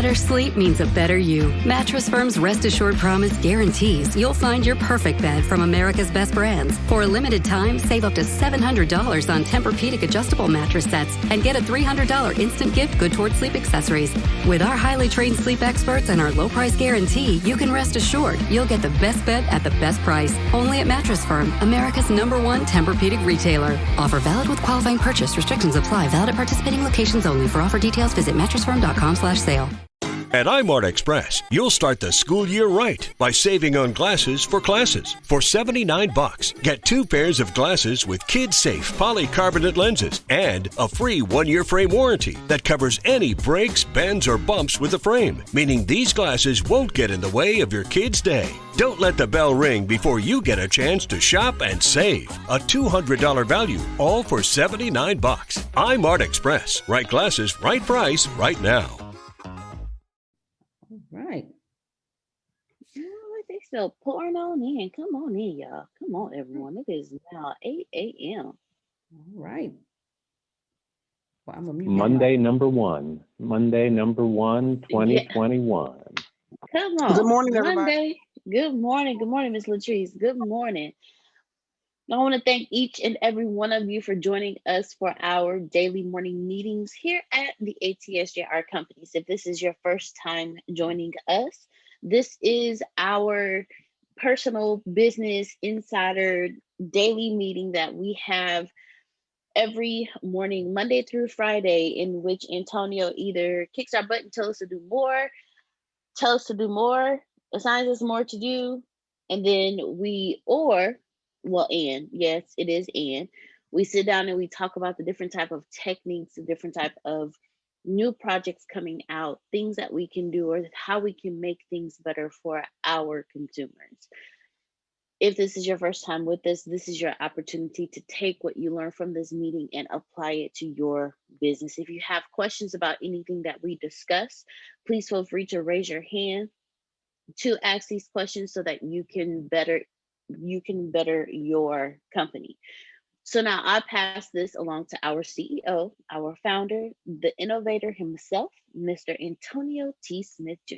Better sleep means a better you. Mattress Firm's Rest Assured Promise guarantees you'll find your perfect bed from America's best brands. For a limited time, save up to $700 on Tempur-Pedic adjustable mattress sets and get a $300 instant gift good towards sleep accessories. With our highly trained sleep experts and our low price guarantee, you can rest assured you'll get the best bed at the best price. Only at Mattress Firm, America's #1 Tempur-Pedic retailer. Offer valid with qualifying purchase. Restrictions apply. Valid at participating locations only. For offer details, visit mattressfirm.com/sale. At iMart Express, you'll start the school year right by saving on glasses for classes. For $79, get 2 pairs of glasses with kid-safe polycarbonate lenses and a free 1-year frame warranty that covers any breaks, bends, or bumps with the frame, meaning these glasses won't get in the way of your kid's day. Don't let the bell ring before you get a chance to shop and save. A $200 value, all for $79. iMart Express. Right glasses, right price, right now. Right. They still pouring on in. Come on in, y'all. Come on, everyone. It is now 8 a.m. All right. Well, I'm gonna Monday number one, 2021. Come on. Good morning, Monday. everybody. Good morning. Good morning, Miss Latrice. Good morning. I want to thank each and every one of you for joining us for our daily morning meetings here at the ATSJR Companies. If this is your first time joining us, this is our personal business insider daily meeting that we have every morning, Monday through Friday, in which Antonio either kicks our butt and tells us to do more, assigns us more to do, and then yes, it is we sit down and we talk about the different type of techniques, the different type of new projects coming out, things that we can do, or how we can make things better for our consumers. If this is your first time with us, this is your opportunity to take what you learn from this meeting and apply it to your business. If you have questions about anything that we discuss, please feel free to raise your hand to ask these questions so that you can better your company. So now I pass this along to our CEO, our founder, the innovator himself, Mr. Antonio T. Smith Jr.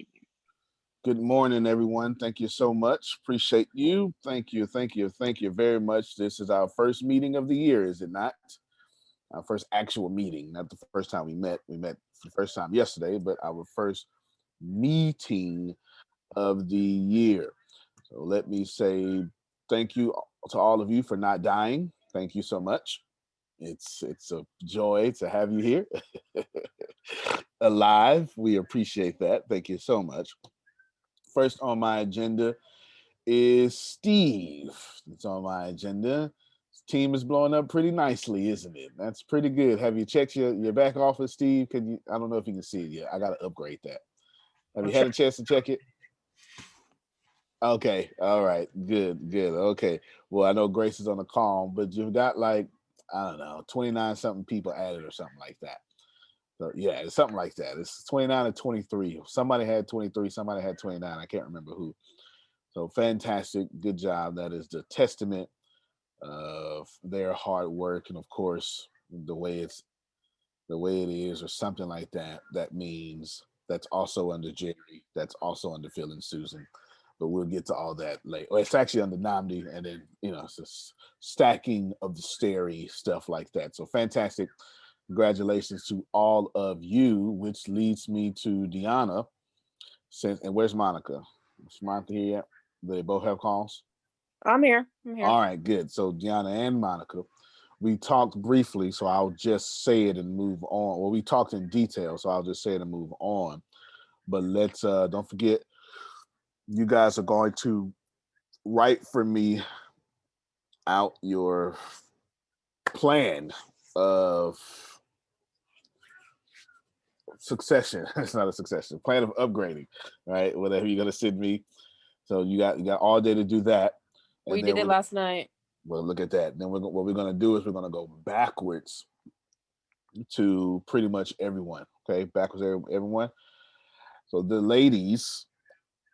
Good morning, everyone. Thank you so much. Appreciate you. Thank you very much. This is our first meeting of the year, is it not? Our first actual meeting, not the first time we met. We met for the first time yesterday, but our first meeting of the year. So let me say thank you to all of you for not dying. Thank you so much. It's a joy to have you here alive. We appreciate that. Thank you so much. First on my agenda is Steve. It's on my agenda. His team is blowing up pretty nicely, isn't it? That's pretty good. Have you checked your back office, Steve? I don't know if you can see it yet. I got to upgrade that. Have you had a chance to check it? Okay. All right. Good. Okay. Well, I know Grace is on the call, but you've got 29 something people added or something like that. So yeah, it's something like that. It's 29 or 23. Somebody had 23, somebody had 29. I can't remember who. So fantastic. Good job. That is the testament of their hard work. And of course, the way it is or something like that, that means that's also under Jerry. That's also under Phil and Susan. But we'll get to all that later. Well, it's actually under Namdi, and then, it's a stacking of the Steri, stuff like that. So fantastic. Congratulations to all of you, which leads me to Deanna. And where's Monica? Is Monica here yet? Do they both have calls? I'm here. All right, good. So Deanna and Monica, we talked briefly, so I'll just say it and move on. Well, we talked in detail, so I'll just say it and move on. But let's don't forget, you guys are going to write for me out your plan of succession. It's not a succession. Plan of upgrading, right? Whatever you're gonna send me. So you got all day to do that. And we did it last night. Well, look at that. Then what we're gonna do is we're gonna go backwards to pretty much everyone. Okay, backwards everyone. So the ladies,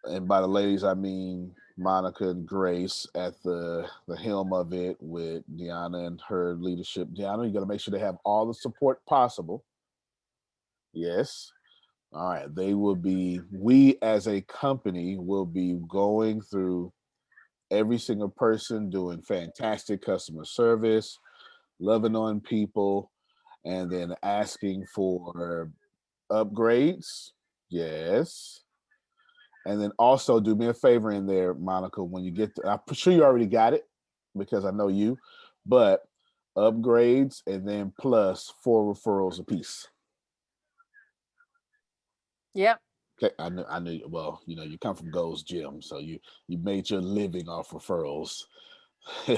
and by the ladies I mean Monica and Grace at the helm of it with Deanna and her leadership. Deanna, you got to make sure they have all the support possible. Yes. All right. We as a company will be going through every single person, doing fantastic customer service, loving on people, and then asking for upgrades. Yes. And then also do me a favor in there, Monica, when you get I'm sure you already got it because I know you, but upgrades and then plus 4 referrals apiece. Yep. Okay, I knew. Well, you come from Gold's Gym, so you made your living off referrals.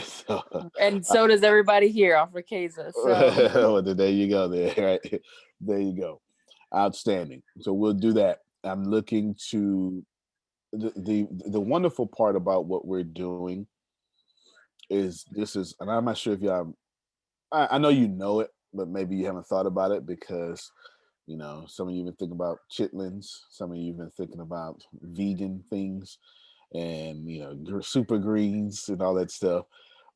So, And so does everybody here off of Keza. So well, there you go. There, right there you go. Outstanding. So we'll do that. I'm looking to the wonderful part about what we're doing is and I'm not sure if y'all. I know you know it, but maybe you haven't thought about it because some of you been thinking about chitlins, some of you been thinking about vegan things, and super greens and all that stuff.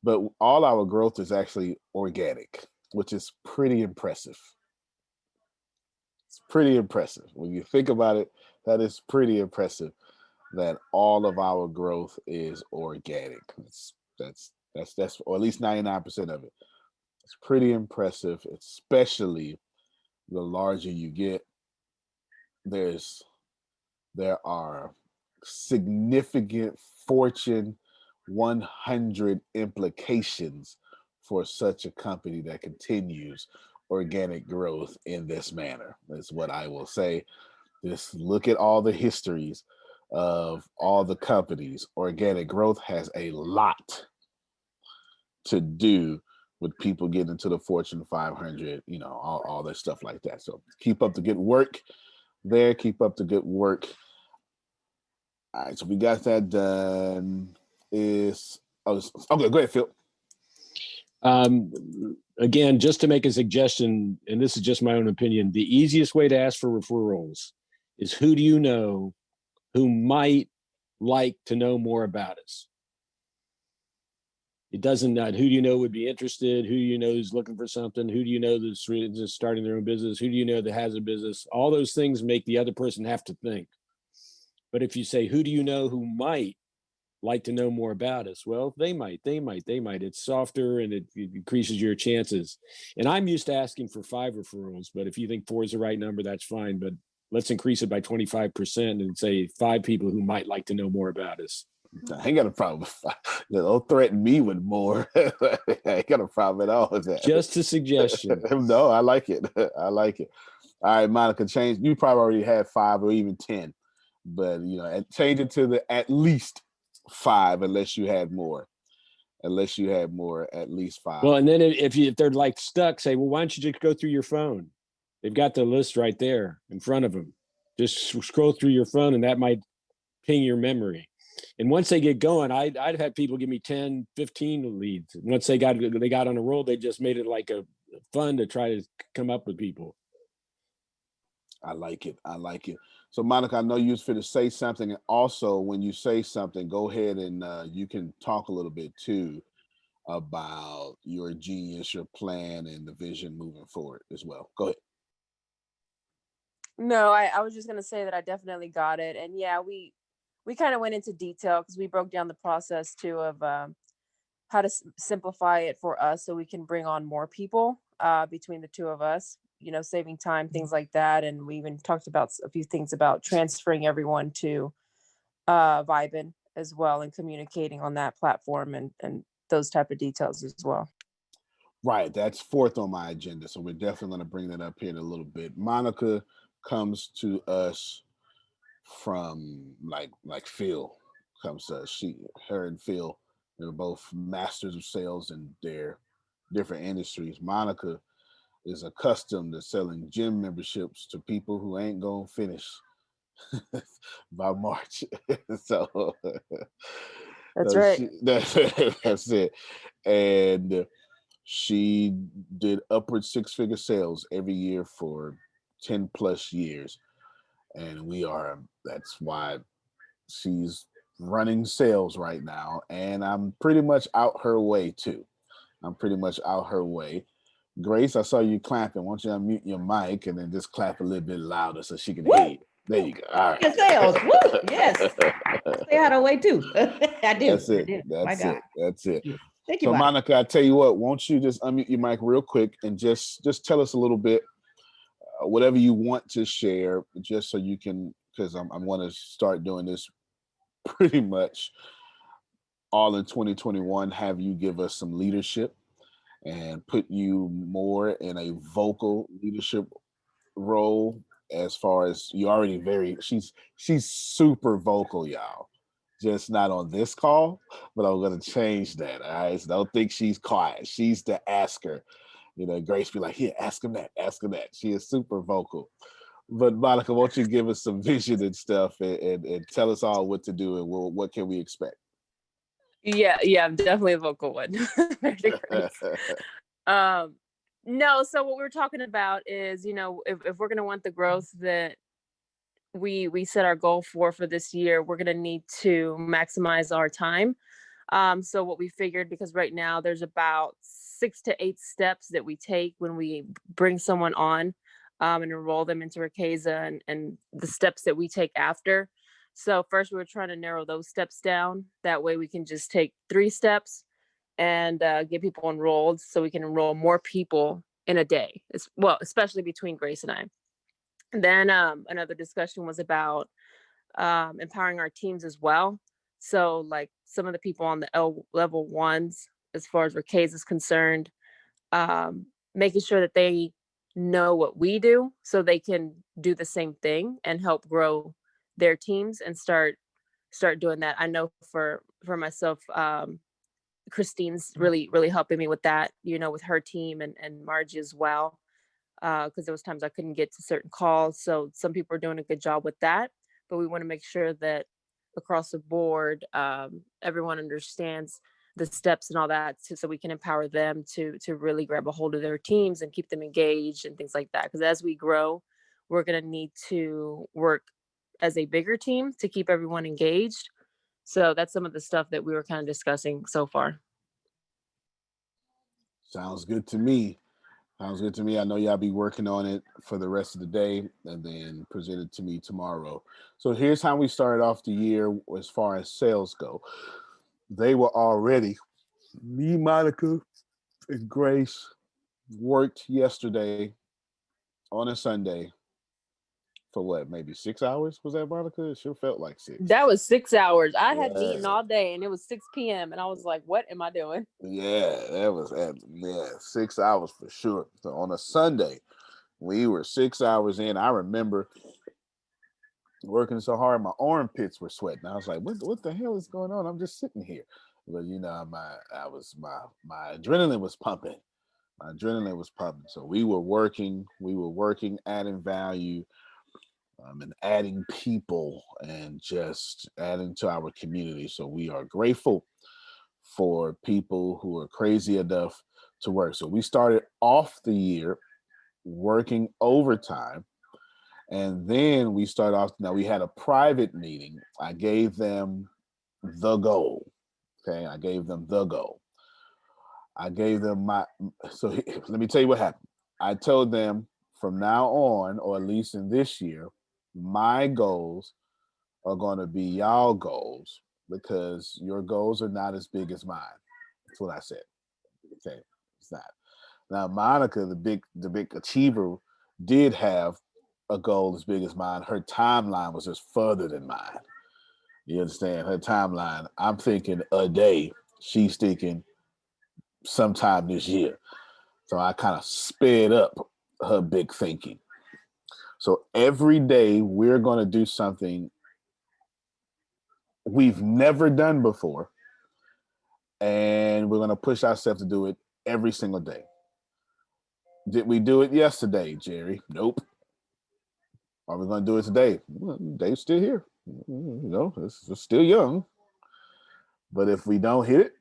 But all our growth is actually organic, which is pretty impressive. It's pretty impressive when you think about it. That is pretty impressive that all of our growth is organic. That's or at least 99% of it. It's pretty impressive, especially the larger you get. There are significant Fortune 100 implications for such a company that continues organic growth in this manner. That's what I will say. Just look at all the histories of all the companies. Organic growth has a lot to do with people getting into the Fortune 500, all that stuff like that. So keep up the good work there. Keep up the good work. All right, so we got that done. Okay, go ahead, Phil. Again, just to make a suggestion, and this is just my own opinion, the easiest way to ask for referrals is who do you know who might like to know more about us? It doesn't who do you know would be interested? Who do you know who's looking for something? Who do you know that's just starting their own business? Who do you know that has a business? All those things make the other person have to think. But if you say, who do you know who might like to know more about us? Well, they might. It's softer and it increases your chances. And I'm used to asking for 5 referrals, but if you think 4 is the right number, that's fine. But let's increase it by 25% and say 5 people who might like to know more about us. I ain't got a problem with 5. Don't threaten me with more. I ain't got a problem at all with that. Just a suggestion. No, I like it. I like it. All right, Monica, change. You probably already had 5 or even 10, but change it to the at least 5 unless you had more. Unless you had more, at least 5. Well, and then if they're like stuck, say, well, why don't you just go through your phone? They've got the list right there in front of them. Just scroll through your phone, and that might ping your memory. And once they get going, I'd have people give me 10, 15 leads. Once they got on a roll, they just made it like a fun to try to come up with people. I like it. So, Monica, I know you was fit to say something. And also, when you say something, go ahead and you can talk a little bit too about your genius, your plan, and the vision moving forward as well. Go ahead. No, I was just going to say that I definitely got it. And yeah, we kind of went into detail because we broke down the process too of how to simplify it for us so we can bring on more people between the two of us, saving time, things like that. And we even talked about a few things about transferring everyone to Vibin as well and communicating on that platform and those type of details as well. Right. That's 4th on my agenda. So we're definitely going to bring that up here in a little bit. Monica comes to us from like Phil comes to us. Her and Phil, they're both masters of sales in their different industries. Monica is accustomed to selling gym memberships to people who ain't gonna finish by March. So that's right. That's it. And she did upward 6-figure sales every year for 10 plus years. And that's why she's running sales right now. And I'm pretty much out her way too. Grace, I saw you clapping. Why don't you unmute your mic and then just clap a little bit louder so she can Woo! hear you. There you go. All right. Sales. Woo! Yes. Stay out of the way too. I do. That's it. I do. My That's God. it. That's it. Thank you. Thank you, So Monica. Monica, I tell you what, won't you just unmute your mic real quick and just tell us a little bit, whatever you want to share, just so you can, because I'm going to start doing this pretty much all in 2021. Have you give us some leadership and put you more in a vocal leadership role, as far as you already she's super vocal, y'all. Just not on this call, but I'm gonna change that. All right. So don't think she's quiet. She's the asker. You know, Grace be like, here, ask him that, ask him that. She is super vocal. But Monica, won't you give us some vision and stuff and tell us all what to do and what can we expect? Yeah, I'm definitely a vocal one. No, so what we were talking about is, if we're gonna want the growth that we set our goal for this year, we're gonna need to maximize our time. So what we figured, because right now there's about 6 to 8 steps that we take when we bring someone on, and enroll them into Ricasa, and the steps that we take after. So first we were trying to narrow those steps down. That way we can just take 3 steps and get people enrolled, so we can enroll more people in a day. Especially between Grace and I. And then another discussion was about empowering our teams as well. So like some of the people on the level ones, as far as Ricasa is concerned, making sure that they know what we do so they can do the same thing and help grow their teams and start doing that. I know for myself, Christine's really helping me with that, with her team, and Margie as well. Because there was times I couldn't get to certain calls. So some people are doing a good job with that, but we want to make sure that across the board, everyone understands the steps and all that, so we can empower them to really grab a hold of their teams and keep them engaged and things like that. Because as we grow, we're going to need to work as a bigger team to keep everyone engaged. So that's some of the stuff that we were kind of discussing so far. Sounds good to me. Sounds good to me. I know y'all be working on it for the rest of the day and then present it to me tomorrow. So here's how we started off the year as far as sales go. They were already, me, Monica, and Grace worked yesterday on a Sunday for what, maybe 6 hours? Was that, Monica? It sure felt like 6. That was 6 hours. I had Yeah. meeting all day and it was 6 p.m. and I was like, what am I doing? Yeah, that was 6 hours for sure. So on a Sunday, we were 6 hours in. I remember working so hard, my armpits were sweating. I was like, what the hell is going on? I'm just sitting here. But my adrenaline was pumping. My adrenaline was pumping. So we were working, adding value, and adding people and just adding to our community. So we are grateful for people who are crazy enough to work. So we started off the year working overtime. And then we start off, now we had a private meeting. I gave them the goal. Okay. I gave them the goal. I gave them so let me tell you what happened. I told them from now on, or at least in this year, my goals are going to be y'all goals, because your goals are not as big as mine. That's what I said. Okay. It's not. Now, Monica, the big achiever, did have a goal as big as mine. Her timeline was just further than mine. You understand? Her timeline, I'm thinking a day. She's thinking sometime this year. So I kind of sped up her big thinking. So every day we're going to do something we've never done before. And we're going to push ourselves to do it every single day. Did we do it yesterday, Jerry? Nope. Are we going to do it today? Well, Dave's still here. It's still young. But if we don't hit it,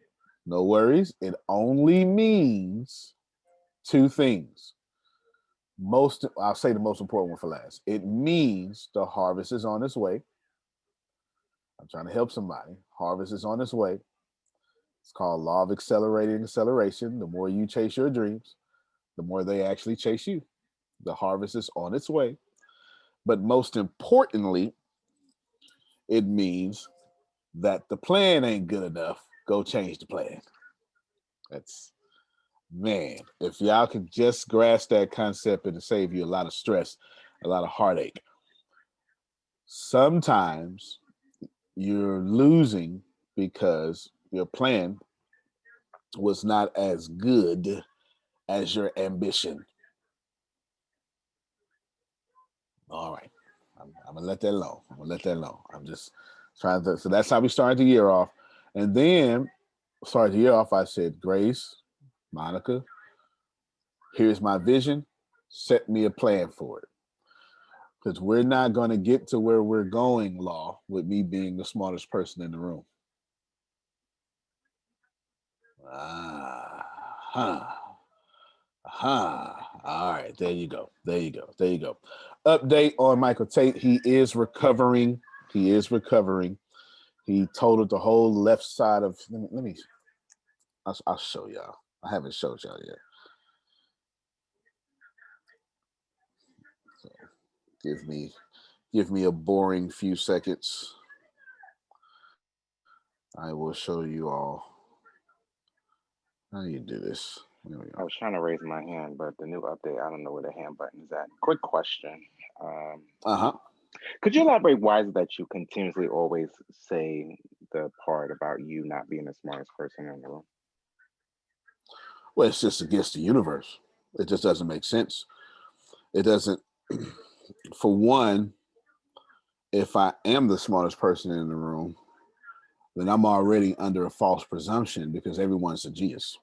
no worries. It only means 2 things. I'll say the most important one for last. It means the harvest is on its way. I'm trying to help somebody. Harvest is on its way. It's called law of accelerating acceleration. The more you chase your dreams, the more they actually chase you. The harvest is on its way. But most importantly, it means that the plan ain't good enough. Go change the plan. That's, man, if y'all could just grasp that concept, it'll save you a lot of stress, a lot of heartache. Sometimes you're losing because your plan was not as good as your ambition. All right. I'm gonna let that alone. I'm just trying to. So that's how we started the year off, and then started the year off. I said, Grace, Monica, here's my vision. Set me a plan for it, because we're not going to get to where we're going, Law, with me being the smartest person in the room. All right, there you go. Update on Michael Tate. He is recovering. He totaled the whole left side of. Let me. I'll show y'all. I haven't showed y'all yet. So give me a boring few seconds. I will show you all. How do you do this? I was trying to raise my hand, but the new update, I don't know where the hand button is at. Quick question. Could you elaborate why is it that you continuously always say the part about you not being the smartest person in the room? Well, it's just against the universe. It just doesn't make sense. It doesn't. For one, if I am the smartest person in the room, then I'm already under a false presumption because everyone's a genius.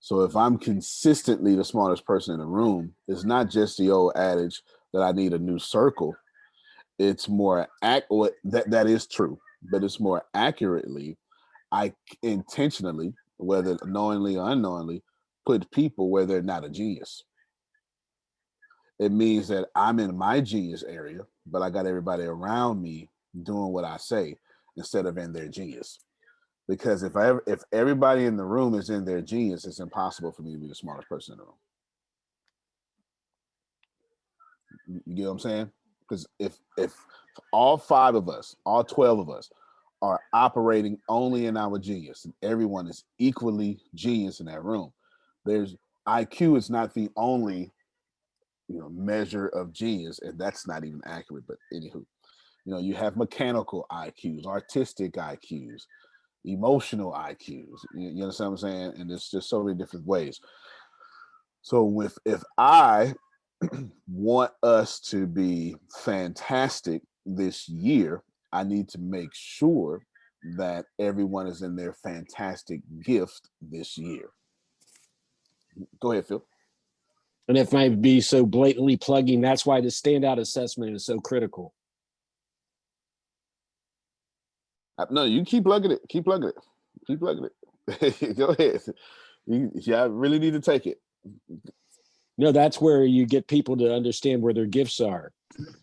So if I'm consistently the smartest person in the room, it's not just the old adage that I need a new circle. It's more that is true, but it's more accurately, I intentionally, whether knowingly or unknowingly, put people where they're not a genius. It means that I'm in my genius area, but I got everybody around me doing what I say instead of in their genius. Because if everybody in the room is in their genius, it's impossible for me to be the smartest person in the room. You get what I'm saying? Because if all 5 of us, all 12 of us are operating only in our genius, and everyone is equally genius in that room, there's IQ is not the only measure of genius, and that's not even accurate. But anywho, you have mechanical IQs, artistic IQs, emotional IQs. You understand what I'm saying? And there's just so many different ways. So if I want us to be fantastic this year, I need to make sure that everyone is in their fantastic gift this year. Go ahead, Phil. And if I be so blatantly plugging, that's why the standout assessment is so critical. No, you keep plugging it. Go ahead. I really need to take it. No, that's where you get people to understand where their gifts are.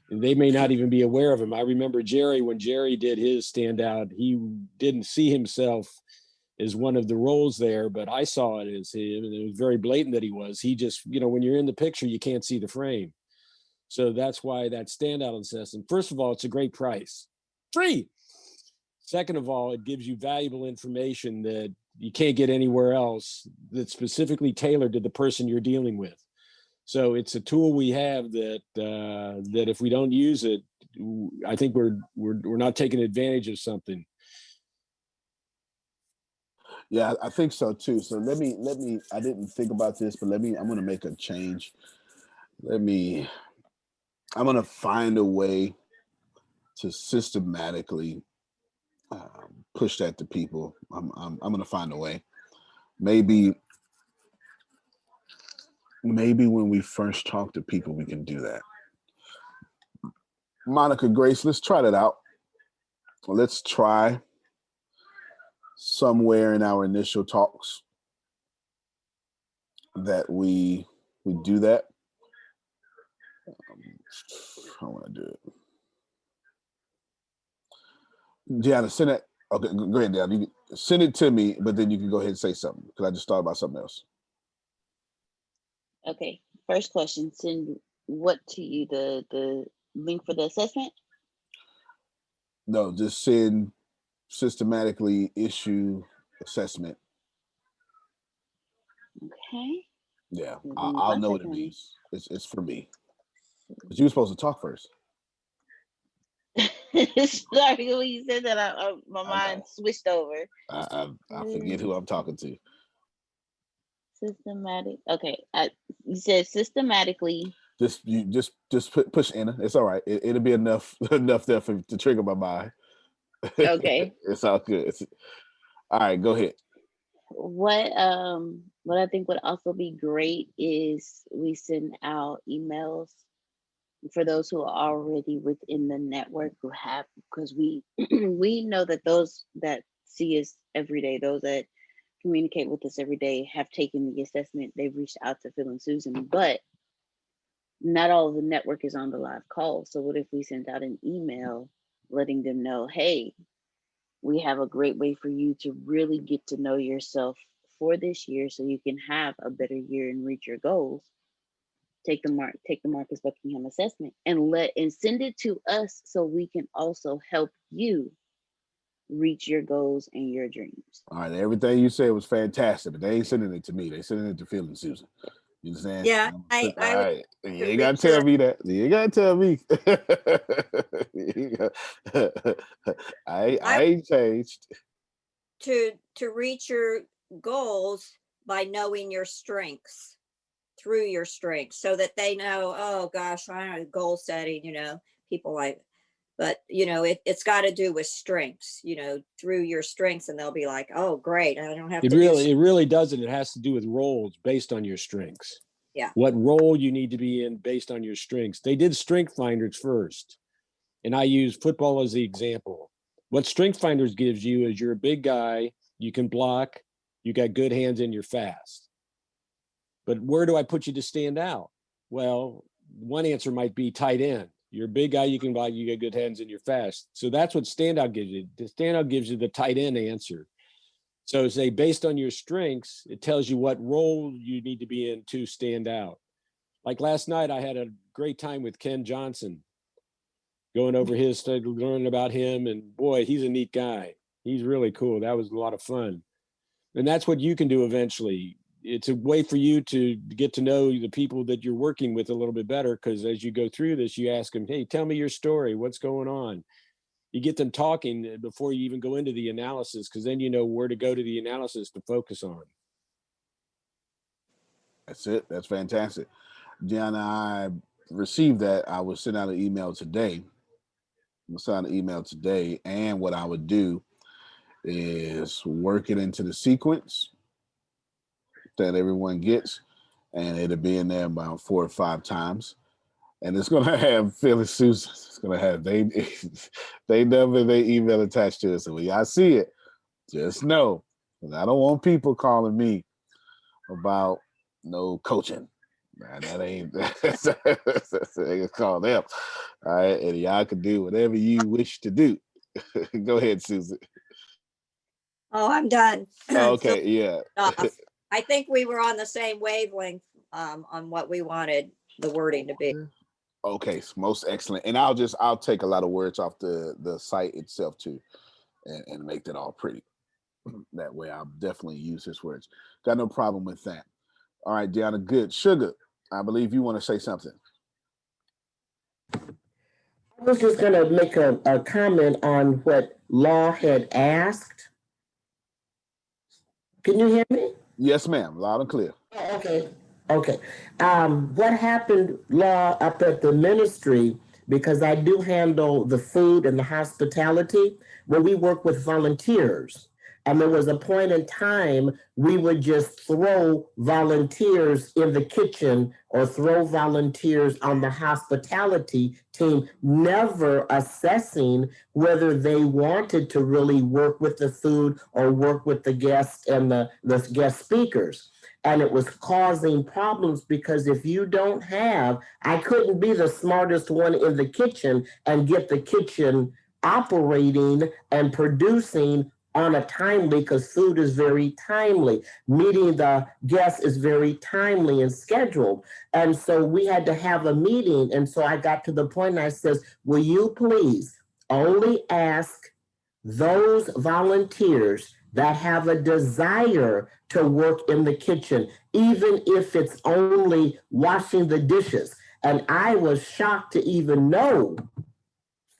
And they may not even be aware of them. I remember Jerry, when Jerry did his standout, he didn't see himself as one of the roles there, but I saw it as him, and it was very blatant that he was. He just, when you're in the picture, you can't see the frame. So that's why that standout assessment, first of all, it's a great price. Free. Second of all, it gives you valuable information that you can't get anywhere else that's specifically tailored to the person you're dealing with. So it's a tool we have that if we don't use it, I think we're not taking advantage of something. Yeah, I think so too. So let me, I didn't think about this, but I'm going to make a change. I'm going to find a way to systematically push that to people. I'm going to find a way. Maybe when we first talk to people, we can do that. Monica, Grace, let's try that out. Let's try somewhere in our initial talks that we do that. I want to do it. Deanna, send it. Okay, go ahead, Deanna. You send it to me, but then you can go ahead and say something because I just thought about something else. Okay. First question, send what to you? The link for the assessment? No, just send systematically issue assessment. Okay. Yeah, Give me I'll one know what it second. means. It's for me. But you were supposed to talk first. Sorry, when you said that, my I mind know. switched over. I forget who I'm talking to. Systematic. Okay. You said systematically. Just push enter. It's all right. It'll be enough there to trigger my mind. Okay. It's all good. All right. Go ahead. What I think would also be great is we send out emails for those who are already within the network who have, because we we know that those that see us every day, those that communicate with us every day, have taken the assessment. They've reached out to Phil and Susan, but not all of the network is on the live call. So what if we sent out an email letting them know, hey, we have a great way for you to really get to know yourself for this year so you can have a better year and reach your goals. Take the Marcus Buckingham assessment and send it to us so we can also help you reach your goals and your dreams. All right. Everything you said was fantastic, but they ain't sending it to me. They sending it to Phil and Susan. You understand? Yeah, All I would right. You to ain't gotta reach tell your me that. You ain't gotta tell me. I ain't changed. to reach your goals by knowing your strengths, through your strengths, so that they know, oh gosh, I don't know, goal setting, people like, but it's got to do with strengths, through your strengths, and they'll be like, oh great, I don't have It to do really doesn't. It has to do with roles based on your strengths. yeah. What role you need to be in based on your strengths. They did strength finders first, and I use football as the example. What strength finders gives you is you're a big guy, you can block, you got good hands, and you're fast. But where do I put you to stand out? Well, one answer might be tight end. You're a big guy, you can block, you got good hands, and you're fast. So that's what standout gives you. The standout gives you the tight end answer. So say based on your strengths, it tells you what role you need to be in to stand out. Like last night, I had a great time with Ken Johnson, going over his stuff, learning about him, and boy, he's a neat guy. He's really cool. That was a lot of fun. And that's what you can do eventually. It's a way for you to get to know the people that you're working with a little bit better, because as you go through this, you ask them, hey, tell me your story. What's going on? You get them talking before you even go into the analysis, because then you know where to go to the analysis to focus on. That's it. That's fantastic. Gianna, I received that. I will send out an email today. I'm send out an email today. And what I would do is work it into the sequence that everyone gets. And it'll be in there about 4 or 5 times. And it's gonna have Phil and Susan. It's gonna have they number, their email attached to it. So when y'all see it, just know, because I don't want people calling me about no coaching. Man, that ain't that's call them. All right, and y'all can do whatever you wish to do. Go ahead, Susan. Oh, I'm done. Okay, yeah. I think we were on the same wavelength on what we wanted the wording to be. Okay, most excellent. And I'll take a lot of words off the site itself too, and make that all pretty. That way, I'll definitely use his words. Got no problem with that. All right, Deanna, good. Sugar, I believe you want to say something. I was just going to make a comment on what Law had asked. Can you hear me? Yes, ma'am. Loud and clear. Oh, okay. Okay. What happened, Law, up at the ministry, because I do handle the food and the hospitality, when we work with volunteers. And there was a point in time we would just throw volunteers in the kitchen or throw volunteers on the hospitality team, never assessing whether they wanted to really work with the food or work with the guests and the guest speakers. And it was causing problems because if you don't have, I couldn't be the smartest one in the kitchen and get the kitchen operating and producing on a timely, because food is very timely. Meeting the guests is very timely and scheduled. And so we had to have a meeting. And so I got to the point and I says, will you please only ask those volunteers that have a desire to work in the kitchen, even if it's only washing the dishes. And I was shocked to even know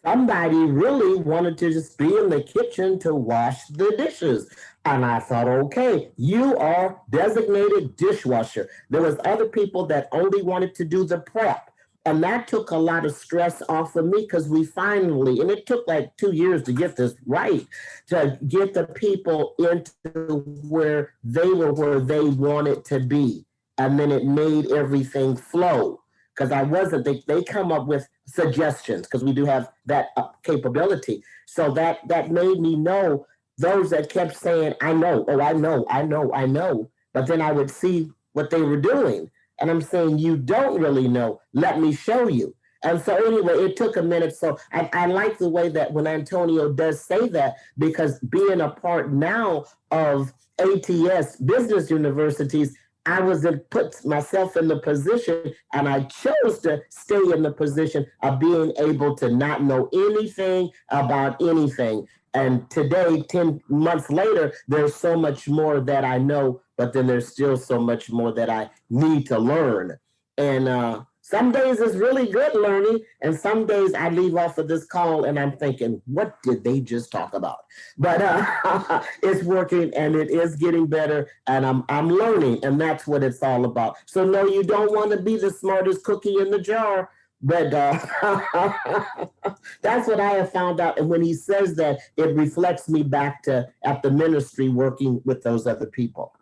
somebody really wanted to just be in the kitchen to wash the dishes. And I thought, okay, you are designated dishwasher. There was other people that only wanted to do the prep. And that took a lot of stress off of me because we finally, and it took like 2 years to get this right, to get the people into where they wanted to be. And then it made everything flow. Because I wasn't, they come up with suggestions because we do have that capability. So that made me know those that kept saying, I know, oh, I know. But then I would see what they were doing. And I'm saying, you don't really know. Let me show you. And so anyway, it took a minute. So I like the way that when Antonio does say that, because being a part now of ATS business universities, I put myself in the position, and I chose to stay in the position of being able to not know anything about anything. And today, 10 months later, there's so much more that I know, but then there's still so much more that I need to learn. And some days it's really good learning, and some days I leave off of this call and I'm thinking, what did they just talk about? But it's working and it is getting better, and I'm learning, and that's what it's all about. So no, you don't want to be the smartest cookie in the jar, but that's what I have found out. And when he says that, it reflects me back to at the ministry working with those other people.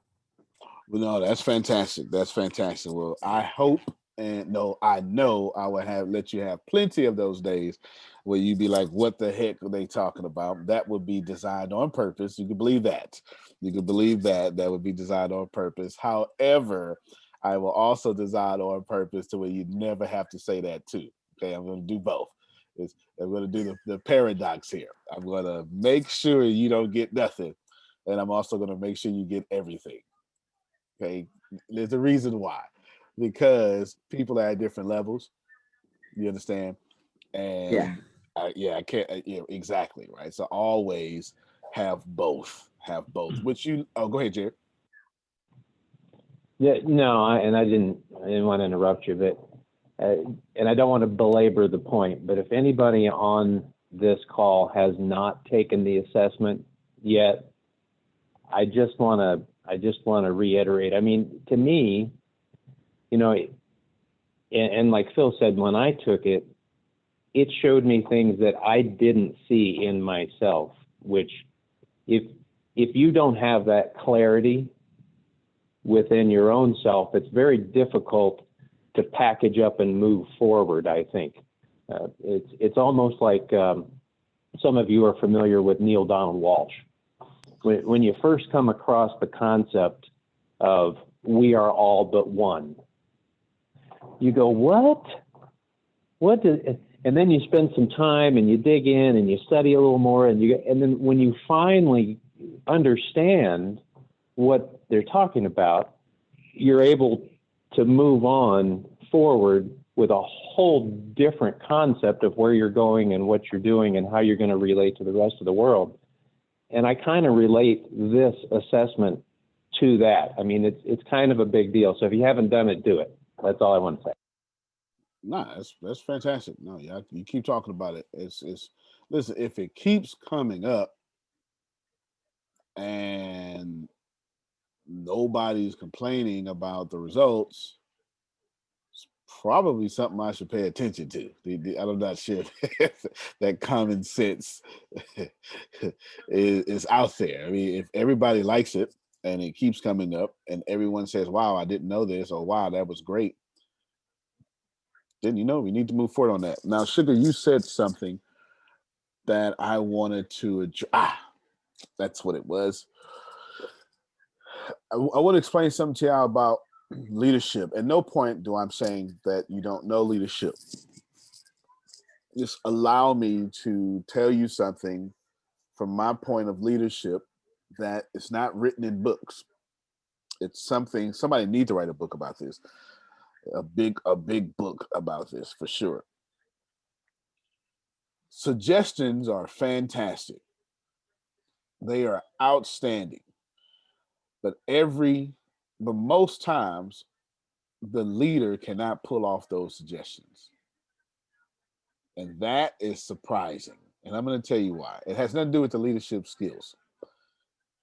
Well, no, that's fantastic. That's fantastic. Well, I hope and no, I know I will let you have plenty of those days where you be like, what the heck are they talking about? That would be designed on purpose. You can believe that. You can believe that. That would be designed on purpose. However, I will also design on purpose to where you never have to say that too. Okay, I'm going to do both. I'm going to do the paradox here. I'm going to make sure you don't get nothing, and I'm also going to make sure you get everything. Okay, there's a reason why. Because people are at different levels, you understand? And I can't, exactly, right? So always have both, which go ahead, Jared. Yeah, no, I didn't want to interrupt you, but, and I don't want to belabor the point, but if anybody on this call has not taken the assessment yet, I just want to reiterate. I mean, to me, you know, and like Phil said, when I took it, it showed me things that I didn't see in myself, which if you don't have that clarity within your own self, it's very difficult to package up and move forward, I think. It's almost like some of you are familiar with Neil Donald Walsh. When you first come across the concept of we are all but one, you go, what? And then you spend some time and you dig in and you study a little more, and then when you finally understand what they're talking about, you're able to move on forward with a whole different concept of where you're going and what you're doing and how you're going to relate to the rest of the world. And I kind of relate this assessment to that. I mean, it's kind of a big deal. So if you haven't done it, do it. That's all I want to say. No, that's fantastic. No, yeah, you keep talking about it. It's listen, if it keeps coming up and nobody's complaining about the results, it's probably something I should pay attention to. I'm not sure that common sense is out there. I mean, if everybody likes it and it keeps coming up and everyone says, wow, I didn't know this, or wow, that was great, then we need to move forward on that. Now, Sugar, you said something that I wanted to address. That's what it was. I want to explain something to y'all about leadership. At no point do I'm saying that you don't know leadership. Just allow me to tell you something from my point of leadership that it's not written in books. It's something somebody needs to write a book about this. A big book about this for sure. Suggestions are fantastic. They are outstanding. But most times the leader cannot pull off those suggestions. And that is surprising. And I'm going to tell you why. It has nothing to do with the leadership skills.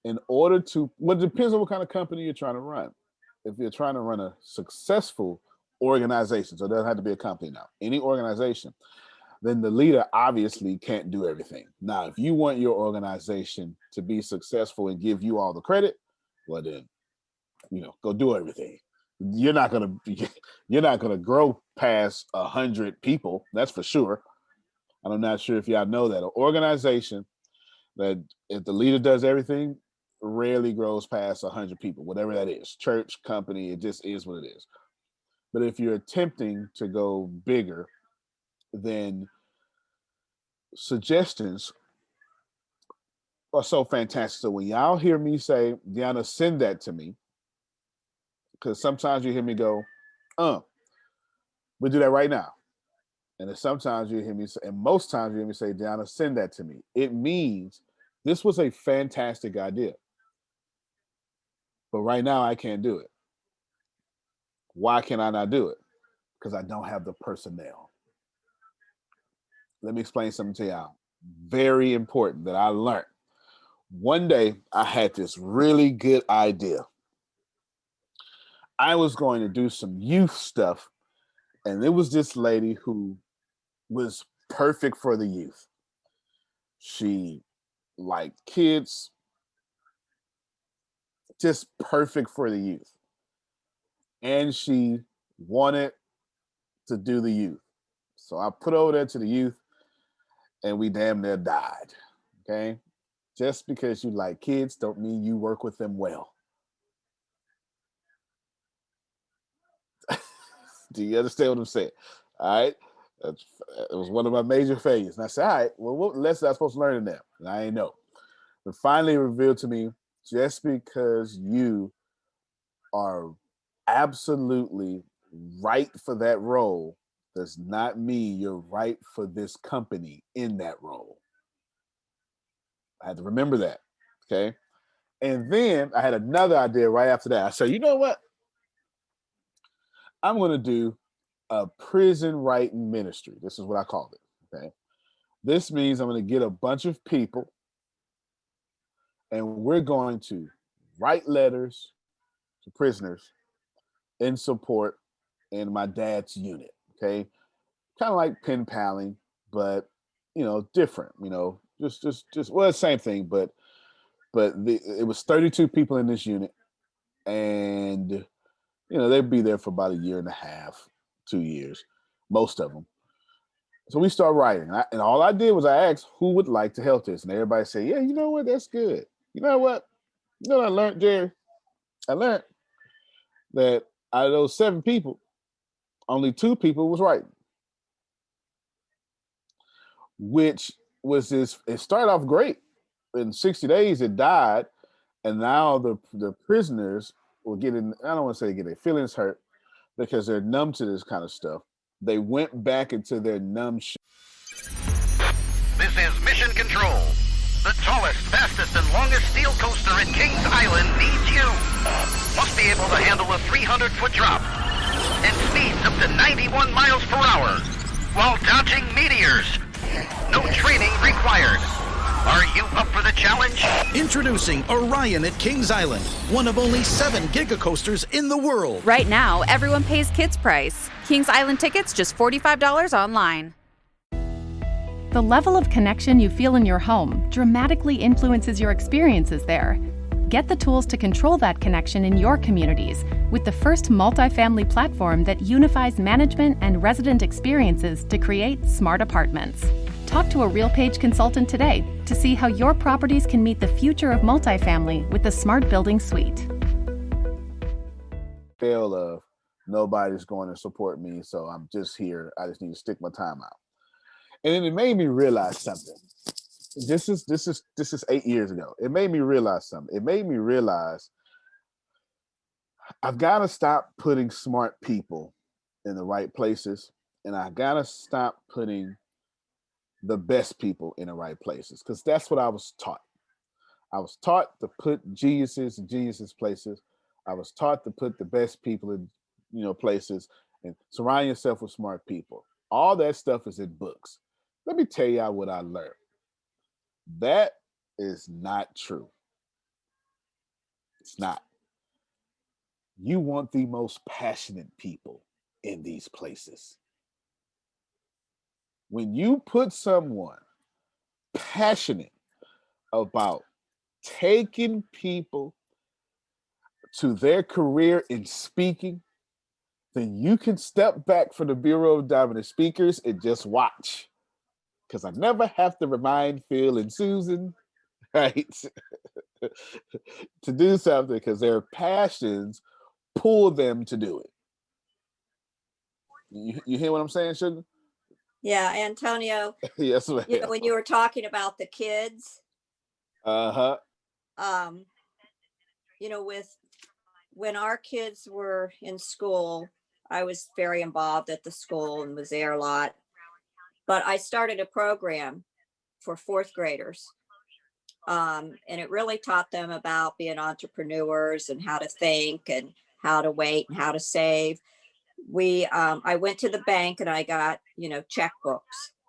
It depends on what kind of company you're trying to run. If you're trying to run a successful organization, so it doesn't have to be a company now, any organization, then the leader obviously can't do everything. Now, if you want your organization to be successful and give you all the credit, well then, go do everything. You're not gonna grow past 100 people, that's for sure. And I'm not sure if y'all know that an organization that if the leader does everything, rarely grows past 100 people, whatever that is, church, company, it just is what it is. But if you're attempting to go bigger, then suggestions are so fantastic. So when y'all hear me say, Deanna, send that to me, because sometimes you hear me go, we'll do that right now. And then sometimes you hear me say, and most times you hear me say, Deanna, send that to me. It means this was a fantastic idea. But right now I can't do it. Why can I not do it? Because I don't have the personnel. Let me explain something to y'all. Very important that I learned. One day I had this really good idea. I was going to do some youth stuff, and there was this lady who was perfect for the youth. She liked kids, just perfect for the youth. And she wanted to do the youth. So I put over there to the youth, and we damn near died, okay? Just because you like kids don't mean you work with them well. Do you understand what I'm saying? All right. It was one of my major failures. And I said, all right, well, what lesson am I supposed to learn in that? And I ain't know. But finally revealed to me, just because you are absolutely right for that role does not mean you're right for this company in that role. I had to remember that. Okay. And then I had another idea right after that. I said, you know what? I'm going to do a prison writing ministry. This is what I called it. Okay. This means I'm going to get a bunch of people and we're going to write letters to prisoners in support in my dad's unit. Okay. Kind of like pen paling, but different, just well, same thing, but it was 32 people in this unit, and they'd be there for about a year and a half, 2 years, most of them. So we start writing, and all I did was I asked who would like to help this, and everybody said, yeah, you know what, that's good. You know what I learned, Jerry? I learned that out of those 7 people, only 2 people was writing, which was this. It started off great. In 60 days, it died, and now the prisoners were getting, I don't want to say get their feelings hurt, because they're numb to this kind of stuff. They went back into their numb shit. This is Mission Control. The tallest, fastest, and longest steel coaster in Kings Island needs you. Must be able to handle a 300-foot drop and speeds up to 91 miles per hour while dodging meteors. No training required. Are you up for the challenge? Introducing Orion at Kings Island, one of only 7 giga-coasters in the world. Right now, everyone pays kids price. Kings Island tickets just $45 online. The level of connection you feel in your home dramatically influences your experiences there. Get the tools to control that connection in your communities with the first multifamily platform that unifies management and resident experiences to create smart apartments. Talk to a RealPage consultant today to see how your properties can meet the future of multifamily with the Smart Building Suite. Fail of nobody's going to support me, so I'm just here. I just need to stick my time out. And then it made me realize something. This is 8 years ago. It made me realize something. It made me realize I've got to stop putting smart people in the right places, and I got to stop putting the best people in the right places, because that's what I was taught. I was taught to put geniuses in geniuses places. I was taught to put the best people in, places, and surround yourself with smart people. All that stuff is in books. Let me tell y'all what I learned. That is not true. It's not. You want the most passionate people in these places. When you put someone passionate about taking people to their career in speaking, then you can step back from the Bureau of Dominant Speakers and just watch. Because I never have to remind Phil and Susan, right, to do something, because their passions pull them to do it. You hear what I'm saying, Sugar? Yeah, Antonio. Yes, ma'am. When you were talking about the kids. Uh-huh. When our kids were in school, I was very involved at the school and was there a lot. But I started a program for fourth graders. And it really taught them about being entrepreneurs and how to think and how to wait and how to save. I went to the bank and I got, checkbooks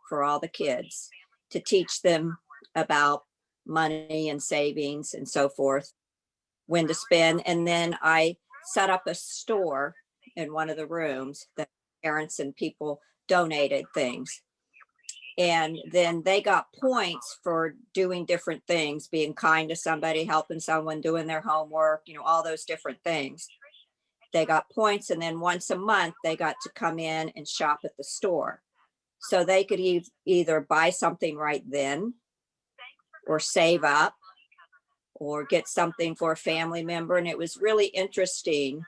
for all the kids to teach them about money and savings and so forth, when to spend. And then I set up a store in one of the rooms that parents and people donated things. And then they got points for doing different things, being kind to somebody, helping someone, doing their homework, all those different things. They got points, and then once a month they got to come in and shop at the store. So they could either buy something right then, or save up, or get something for a family member. And it was really interesting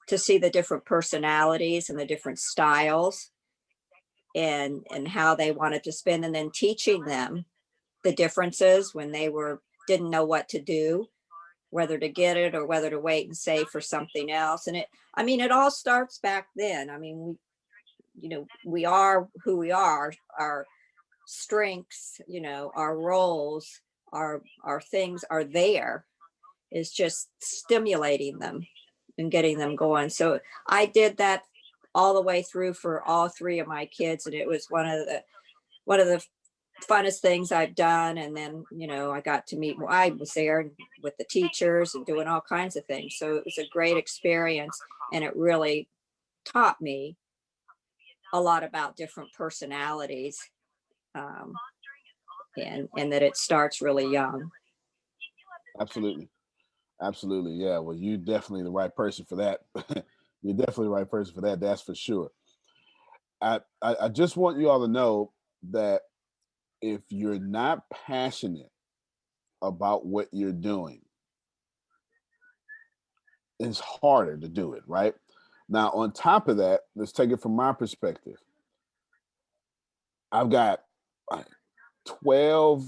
to see the different personalities and the different styles and how they wanted to spend, and then teaching them the differences when they didn't know what to do, whether to get it or whether to wait and save for something else. And it all starts back then. We are who we are, our strengths, our roles, our things are there. It's just stimulating them and getting them going. So I did that all the way through for all three of my kids, and it was one of the funnest things I've done. And then I got to meet, I was there with the teachers and doing all kinds of things. So it was a great experience, and it really taught me a lot about different personalities, and that it starts really young. Absolutely. Yeah, well, you're definitely the right person for that. You're definitely the right person for that. That's for sure. I just want you all to know that if you're not passionate about what you're doing, it's harder to do it, right? Now, on top of that, let's take it from my perspective. I've got 12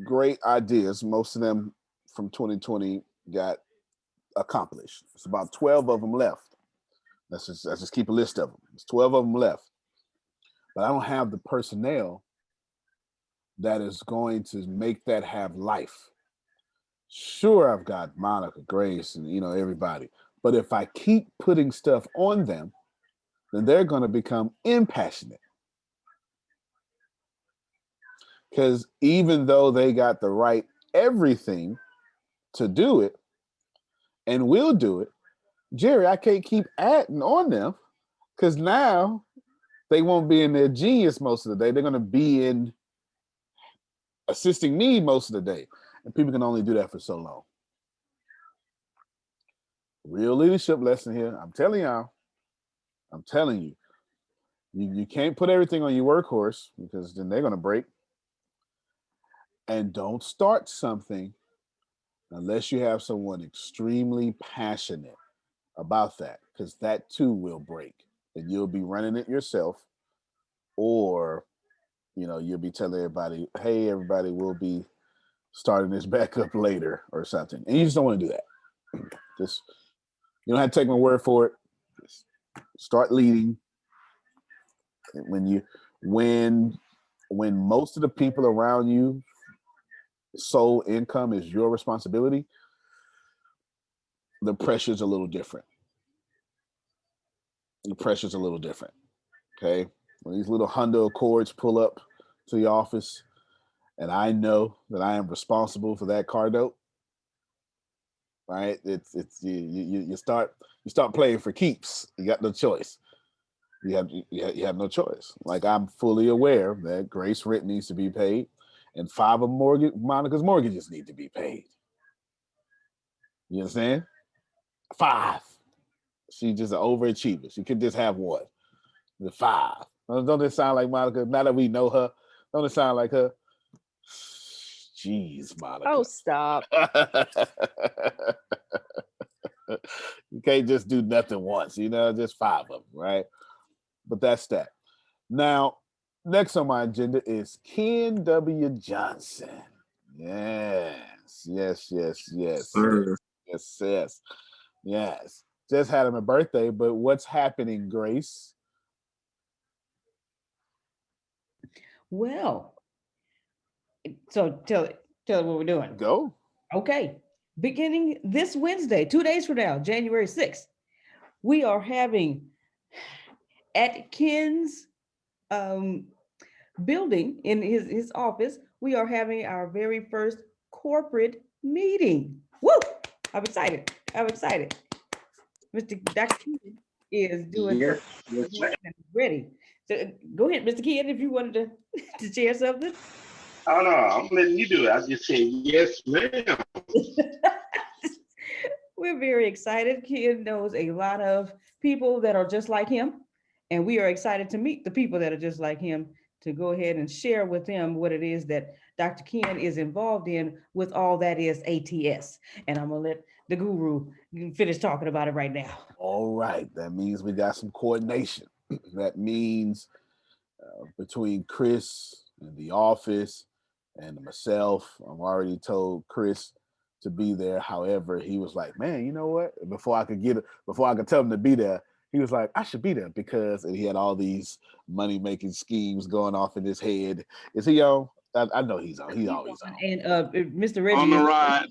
great ideas. Most of them from 2020 got accomplished. It's about 12 of them left. Let's just keep a list of them. There's 12 of them left. But I don't have the personnel that is going to make that have life. Sure, I've got Monica, Grace, and everybody. But if I keep putting stuff on them, then they're going to become impassionate. Because even though they got the right everything to do it and will do it, Jerry, I can't keep adding on them, because now they won't be in their genius most of the day. They're going to be in assisting me most of the day. And people can only do that for so long. Real leadership lesson here. I'm telling y'all. I'm telling you. You can't put everything on your workhorse, because then they're going to break. And don't start something unless you have someone extremely passionate about that, because that too will break. And you'll be running it yourself, or you'll be telling everybody, hey, everybody, we'll be starting this back up later or something. And you just don't want to do that. Just, you don't have to take my word for it. Just start leading. When most of the people around you, sole income is your responsibility, the pressure's a little different. Okay? When these little Honda Accords pull up to the office and I know that I am responsible for that car note, right? It's you start playing for keeps. You got no choice. You have no choice. Like, I'm fully aware that Grace rent needs to be paid, and 5 of Monica's mortgages need to be paid. You understand? 5. She's just an overachiever. She could just have one. The 5. Don't it sound like Monica? Now that we know her, don't it sound like her? Jeez, Monica. Oh, stop. You can't just do nothing once, just 5 of them, right? But that's that. Now, next on my agenda is Ken W. Johnson. Yes. Just had him a birthday, but what's happening, Grace? Well, so tell what we're doing. Go. Okay. Beginning this Wednesday, 2 days from now, January 6th, we are having at Ken's building in his office, we are having our very first corporate meeting. Woo! I'm excited. Mr. Dr. Ken is doing ready. So go ahead, Mr. Ken, if you wanted to share something. Oh no, I'm letting you do it. I just said yes, ma'am. We're very excited. Ken knows a lot of people that are just like him, and we are excited to meet the people that are just like him, to go ahead and share with them what it is that Dr. Ken is involved in with all that is ATS. And I'm gonna let the guru finish talking about it right now. All right, that means we got some coordination. That means between Chris and the office and myself, I'm already told Chris to be there. However, he was like, man, you know what? Before I could tell him to be there, he was like, I should be there because, and he had all these money-making schemes going off in his head. Is he on? I know he's on. He's always on. And Mr. Reggie on the ride.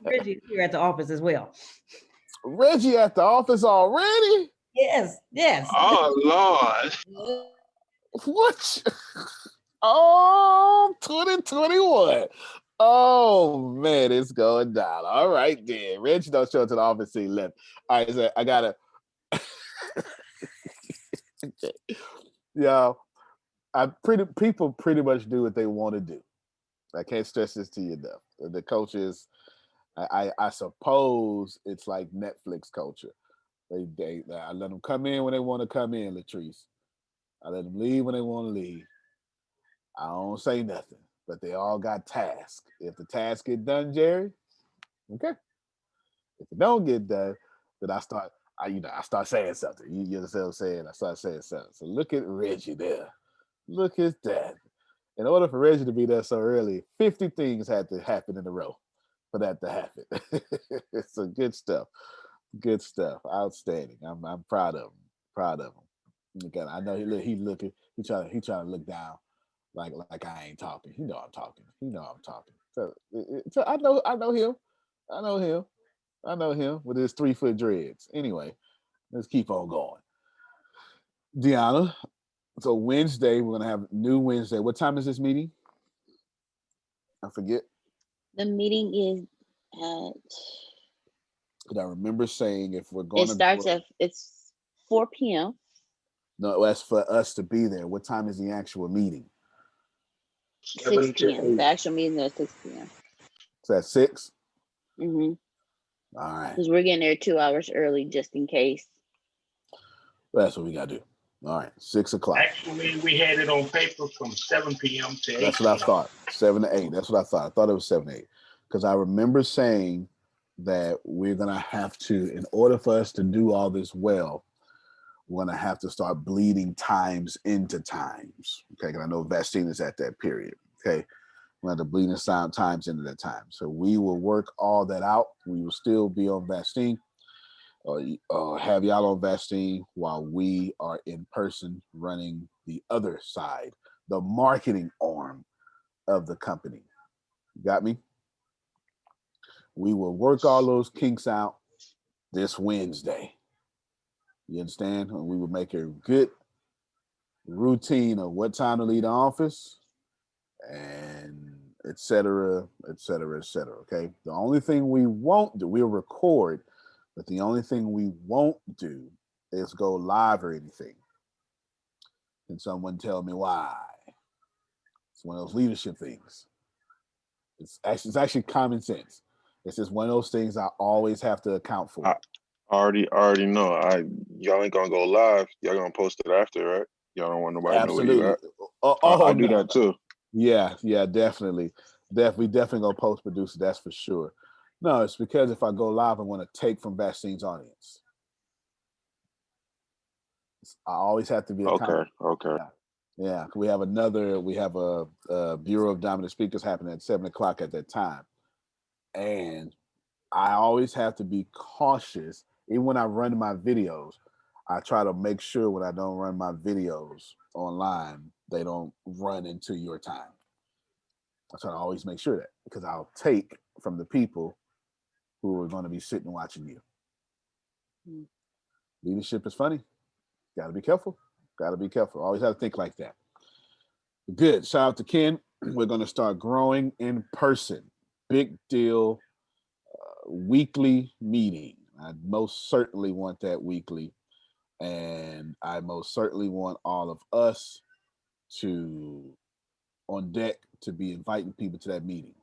Reggie is here at the office as well. Reggie at the office already? Yes. Oh Lord. What? Oh, 2021. Oh man, it's going down. All right, then. Reggie don't show up to the office till he left. All right, so I gotta. Yo, people pretty much do what they want to do. I can't stress this to you enough. The coaches, I suppose it's like Netflix culture. I let them come in when they want to come in, Latrice. I let them leave when they want to leave. I don't say nothing, but they all got tasks. If the task get done, Jerry, okay. If it don't get done, then I start saying something. You understand what I'm saying? I start saying something. So look at Reggie there. Look at that. In order for Reggie to be there so early, 50 things had to happen in a row for that to happen. So good stuff. Good stuff. Outstanding. I'm proud of him. Again, I know he trying to look down like I ain't talking. He know I'm talking. So I know him with his 3-foot dreads. Anyway, let's keep on going. Deanna, so Wednesday, we're gonna have new Wednesday. What time is this meeting? I forget. The meeting is at. But I remember saying if we're going it's 4 p.m. No, that's for us to be there. What time is the actual meeting? 6 p.m. The actual meeting is at 6 p.m. So at 6? Mm-hmm. All right. Because we're getting there 2 hours early just in case. Well, that's what we got to do. All right, 6 o'clock. Actually, we had it on paper from 7 p.m. to 8 That's what I thought. 7 to 8. That's what I thought. I thought it was 7 to 8. Because I remember saying that we're going to have to, in order for us to do all this well, we're going to have to start bleeding times into times. Okay, because I know vesting is at that period. Okay, we're going to bleed times into that time. So we will work all that out. We will still be on vesting. Have y'all on vesting while we are in person running the other side, the marketing arm of the company. Got me? We will work all those kinks out this Wednesday. You understand? And we will make a good routine of what time to leave the office and et cetera, et cetera, et cetera. Okay. The only thing we won't do, we'll record, but the only thing we won't do is go live or anything. Can someone tell me why? It's one of those leadership things. It's actually common sense. It's just one of those things I always have to account for. I already know. Y'all ain't gonna go live. Y'all gonna post it after, right? Y'all don't want nobody to know where you at. I do that too. Yeah, definitely. Definitely gonna post produce it, that's for sure. No, it's because if I go live, I want to take from Bastine's audience. I always have to be okay. Yeah, we have a Bureau of Dominant Speakers happening at 7:00 at that time. And I always have to be cautious. Even when I run my videos, I try to make sure when I don't run my videos online, they don't run into your time. I try to always make sure that, because I'll take from the people who are going to be sitting watching you. Leadership is funny. Got to be careful. Always have to think like that. Good. Shout out to Ken. We're going to start growing in person. Big deal. Weekly meeting. I most certainly want that weekly. And I most certainly want all of us on deck to be inviting people to that meeting.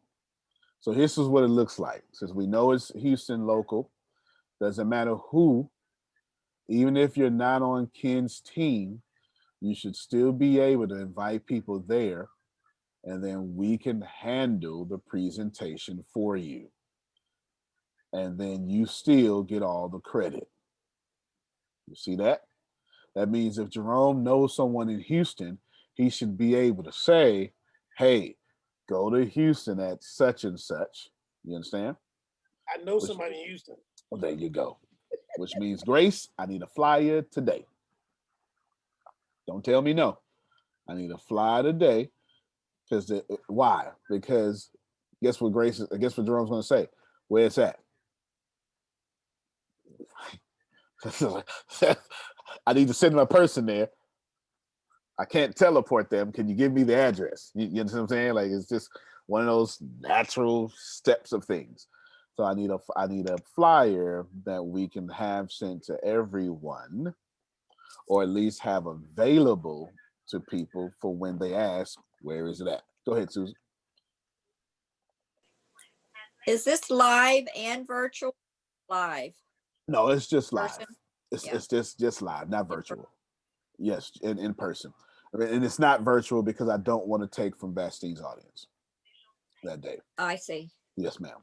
So this is what it looks like. Since we know it's Houston local, doesn't matter who, even if you're not on Ken's team, you should still be able to invite people there, and then we can handle the presentation for you. And then you still get all the credit. You see that? That means if Jerome knows someone in Houston, he should be able to say, hey, go to Houston at such and such. You understand? I know somebody in Houston. Well, there you go. Which means, Grace, I need a flyer today. Don't tell me no. I need a flyer today. Why? Because guess what Jerome's going to say? Where it's at. I need to send a person there. I can't teleport them. Can you give me the address? You understand what I'm saying? Like, it's just one of those natural steps of things. So I need a flyer that we can have sent to everyone, or at least have available to people for when they ask, where is it at? Go ahead, Susan. Is this live and virtual? Live. No, it's just live. Person? It's just live, not virtual. Yes, in person. And it's not virtual because I don't want to take from Bastine's audience that day. I see. Yes, ma'am.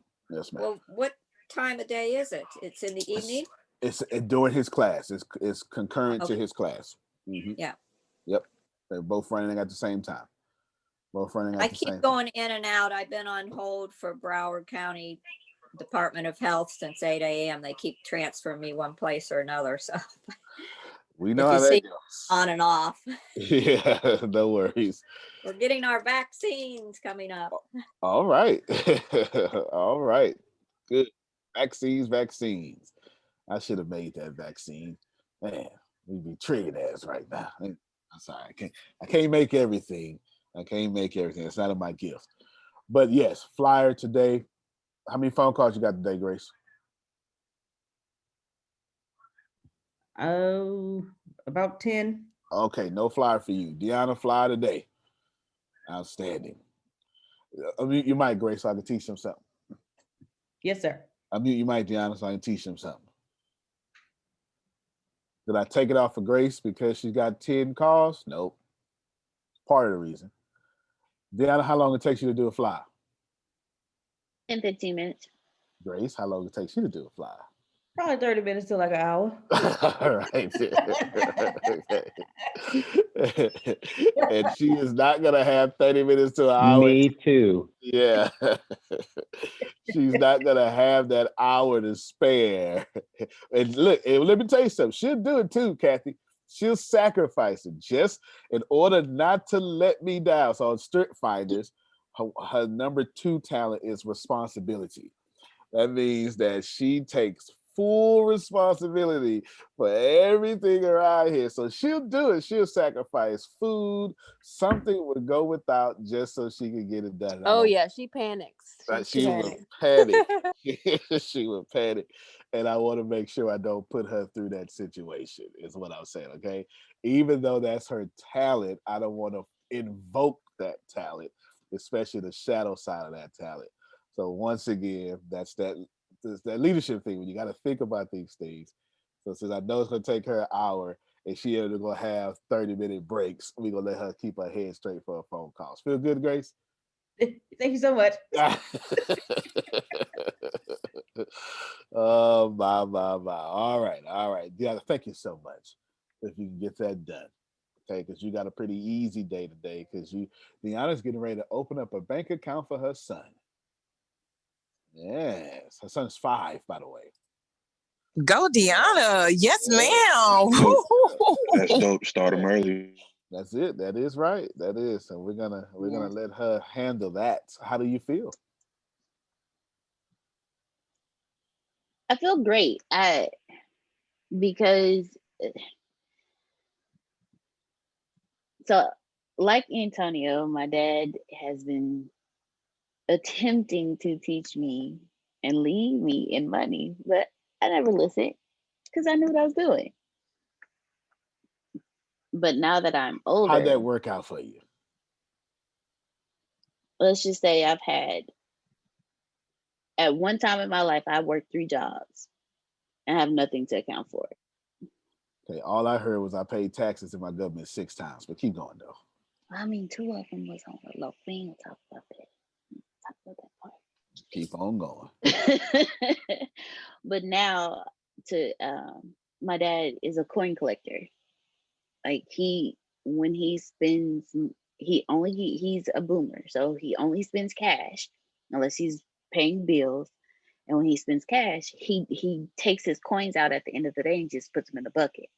Well, what time of day is it? It's in the evening? It's during his class. It's concurrent to his class. Mm-hmm. Yeah. Yep. They're both running at the same time. I keep going in and out. I've been on hold for Broward County Department of Health since 8 a.m. They keep transferring me one place or another. So we know how that goes. On and off. Yeah, no worries. We're getting our vaccines coming up. All right. All right. Good. Vaccines. I should have made that vaccine. Man, we'd be triggered ass right now. I'm sorry. I can't make everything. It's not in my gift. But yes, flyer today. How many phone calls you got today, Grace? About 10. Okay, no flyer for you. Deanna, flyer today. Outstanding. Unmute your mic, Grace, so I can teach them something. Yes, sir. Unmute your mic, Deanna, so I can teach them something. Did I take it off for Grace because she's got 10 calls? Nope. Part of the reason. Deanna, how long it takes you to do a flyer? 10, 15 minutes. Grace, how long it takes you to do a flyer? Probably 30 minutes to like an hour. All right. Okay. And she is not gonna have 30 minutes to an hour. Me too. Yeah. She's not gonna have that hour to spare. And look, and let me tell you something. She'll do it too, Kathy. She'll sacrifice it just in order not to let me down. So on Strength Finders, her number 2 talent is responsibility. That means that she takes full responsibility for everything around here. So she'll do it. She'll sacrifice food. Something would go without just so she can get it done. Oh yeah, she panics. She will panic. She will panic. And I want to make sure I don't put her through that situation, is what I'm saying. Okay. Even though that's her talent, I don't want to invoke that talent, especially the shadow side of that talent. So once again, that's that leadership thing when you got to think about these things. So since I know it's gonna take her an hour and she is gonna have 30-minute breaks, we're gonna let her keep her head straight for her phone calls. Feel good, Grace? Thank you so much. Oh my. All right. Yeah, thank you so much. If you can get that done. Okay, because you got a pretty easy day today because Deanna's getting ready to open up a bank account for her son. Yes, her son's 5, by the way. Go, Deanna. Yes, ma'am. That's dope. Start them early. That's it. That is right. That is. And we're gonna let her handle that. How do you feel? I feel great. Because so like Antonio, my dad has been attempting to teach me and lead me in money, but I never listened because I knew what I was doing. But now that I'm older, how'd that work out for you? Let's just say I've had, at one time in my life, I worked 3 jobs and have nothing to account for it. Okay, all I heard was I paid taxes in my government 6 times, but keep going though. I mean, 2 of them was on the low. We ain't talk about that. Talk about that part. Keep on going. But now, my dad is a coin collector. Like when he spends, he's a boomer, so he only spends cash unless he's paying bills. And when he spends cash, he takes his coins out at the end of the day and just puts them in the bucket.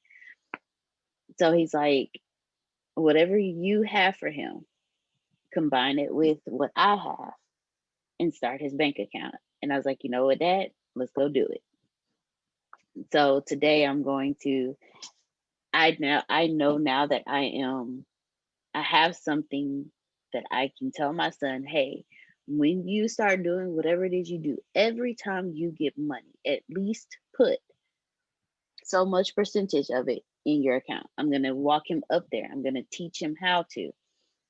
So he's like, whatever you have for him, combine it with what I have and start his bank account. And I was like, you know what, Dad, let's go do it. So today I'm going to, I know now that I have something that I can tell my son, hey, when you start doing whatever it is you do, every time you get money, at least put so much percentage of it in your account. I'm going to walk him up there. I'm going to teach him how to.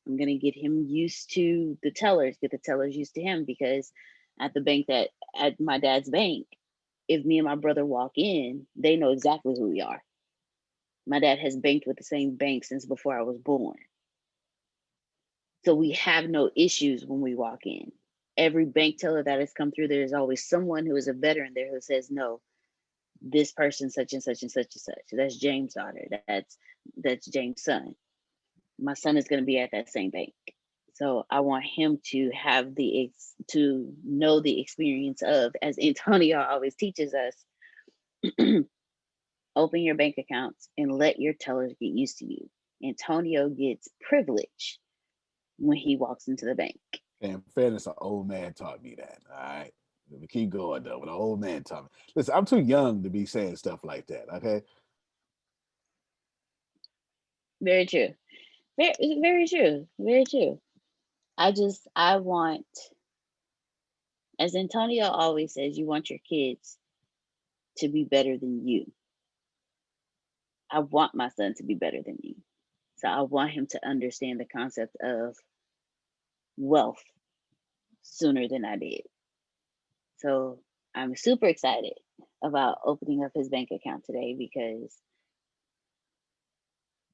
I'm going to get him used to the tellers, get the tellers used to him, because at my dad's bank, if me and my brother walk in, they know exactly who we are. My dad has banked with the same bank since before I was born. So we have no issues when we walk in. Every bank teller that has come through, there's always someone who is a veteran there who says, no, this person such and such and such and such. That's James' daughter. That's James' son. My son is going to be at that same bank. So I want him to have to know the experience of, as Antonio always teaches us, open your bank accounts and let your tellers get used to you. Antonio gets privilege when he walks into the bank. In fairness, an old man taught me that. All right. Let me keep going though. But an old man taught me. Listen, I'm too young to be saying stuff like that. Okay. Very true. Very, very true. Very true. I want, as Antonio always says, you want your kids to be better than you. I want my son to be better than me. So I want him to understand the concept of wealth sooner than I did. So I'm super excited about opening up his bank account today, because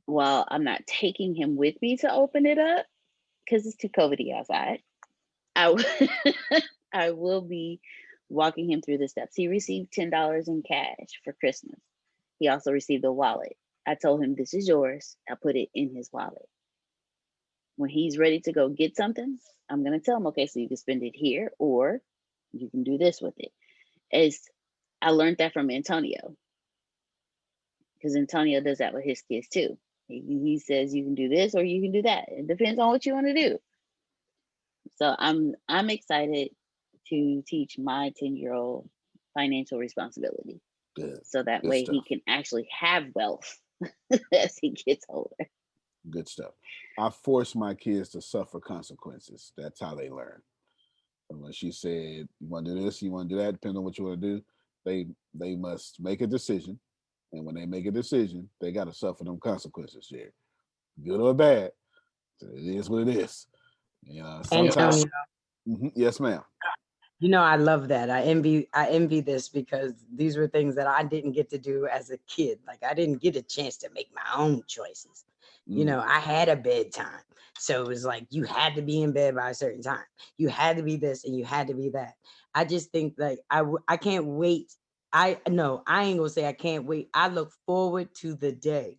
while I'm not taking him with me to open it up, because it's too COVIDy outside, I will be walking him through the steps. He received $10 in cash for Christmas. He also received a wallet. I told him, this is yours. I put it in his wallet. When he's ready to go get something, I'm going to tell him, okay, so you can spend it here or you can do this with it. I learned that from Antonio, because Antonio does that with his kids too. He says you can do this or you can do that. It depends on what you want to do. So I'm excited to teach my 10-year-old financial responsibility. Good. So that Good way stuff. he can actually have wealth as he gets older. Good stuff. I force my kids to suffer consequences. That's how they learn. And when she said, you want to do this, you want to do that, depending on what you want to do, they must make a decision. And when they make a decision, they got to suffer them consequences, Jerry. Good or bad. It is what it is. You know, sometimes. Yes, ma'am. You know, I love that. I envy this, because these were things that I didn't get to do as a kid. Like, I didn't get a chance to make my own choices. You know, I had a bedtime. So it was like, you had to be in bed by a certain time. You had to be this and you had to be that. I just think like, I can't wait. I ain't gonna say I can't wait. I look forward to the day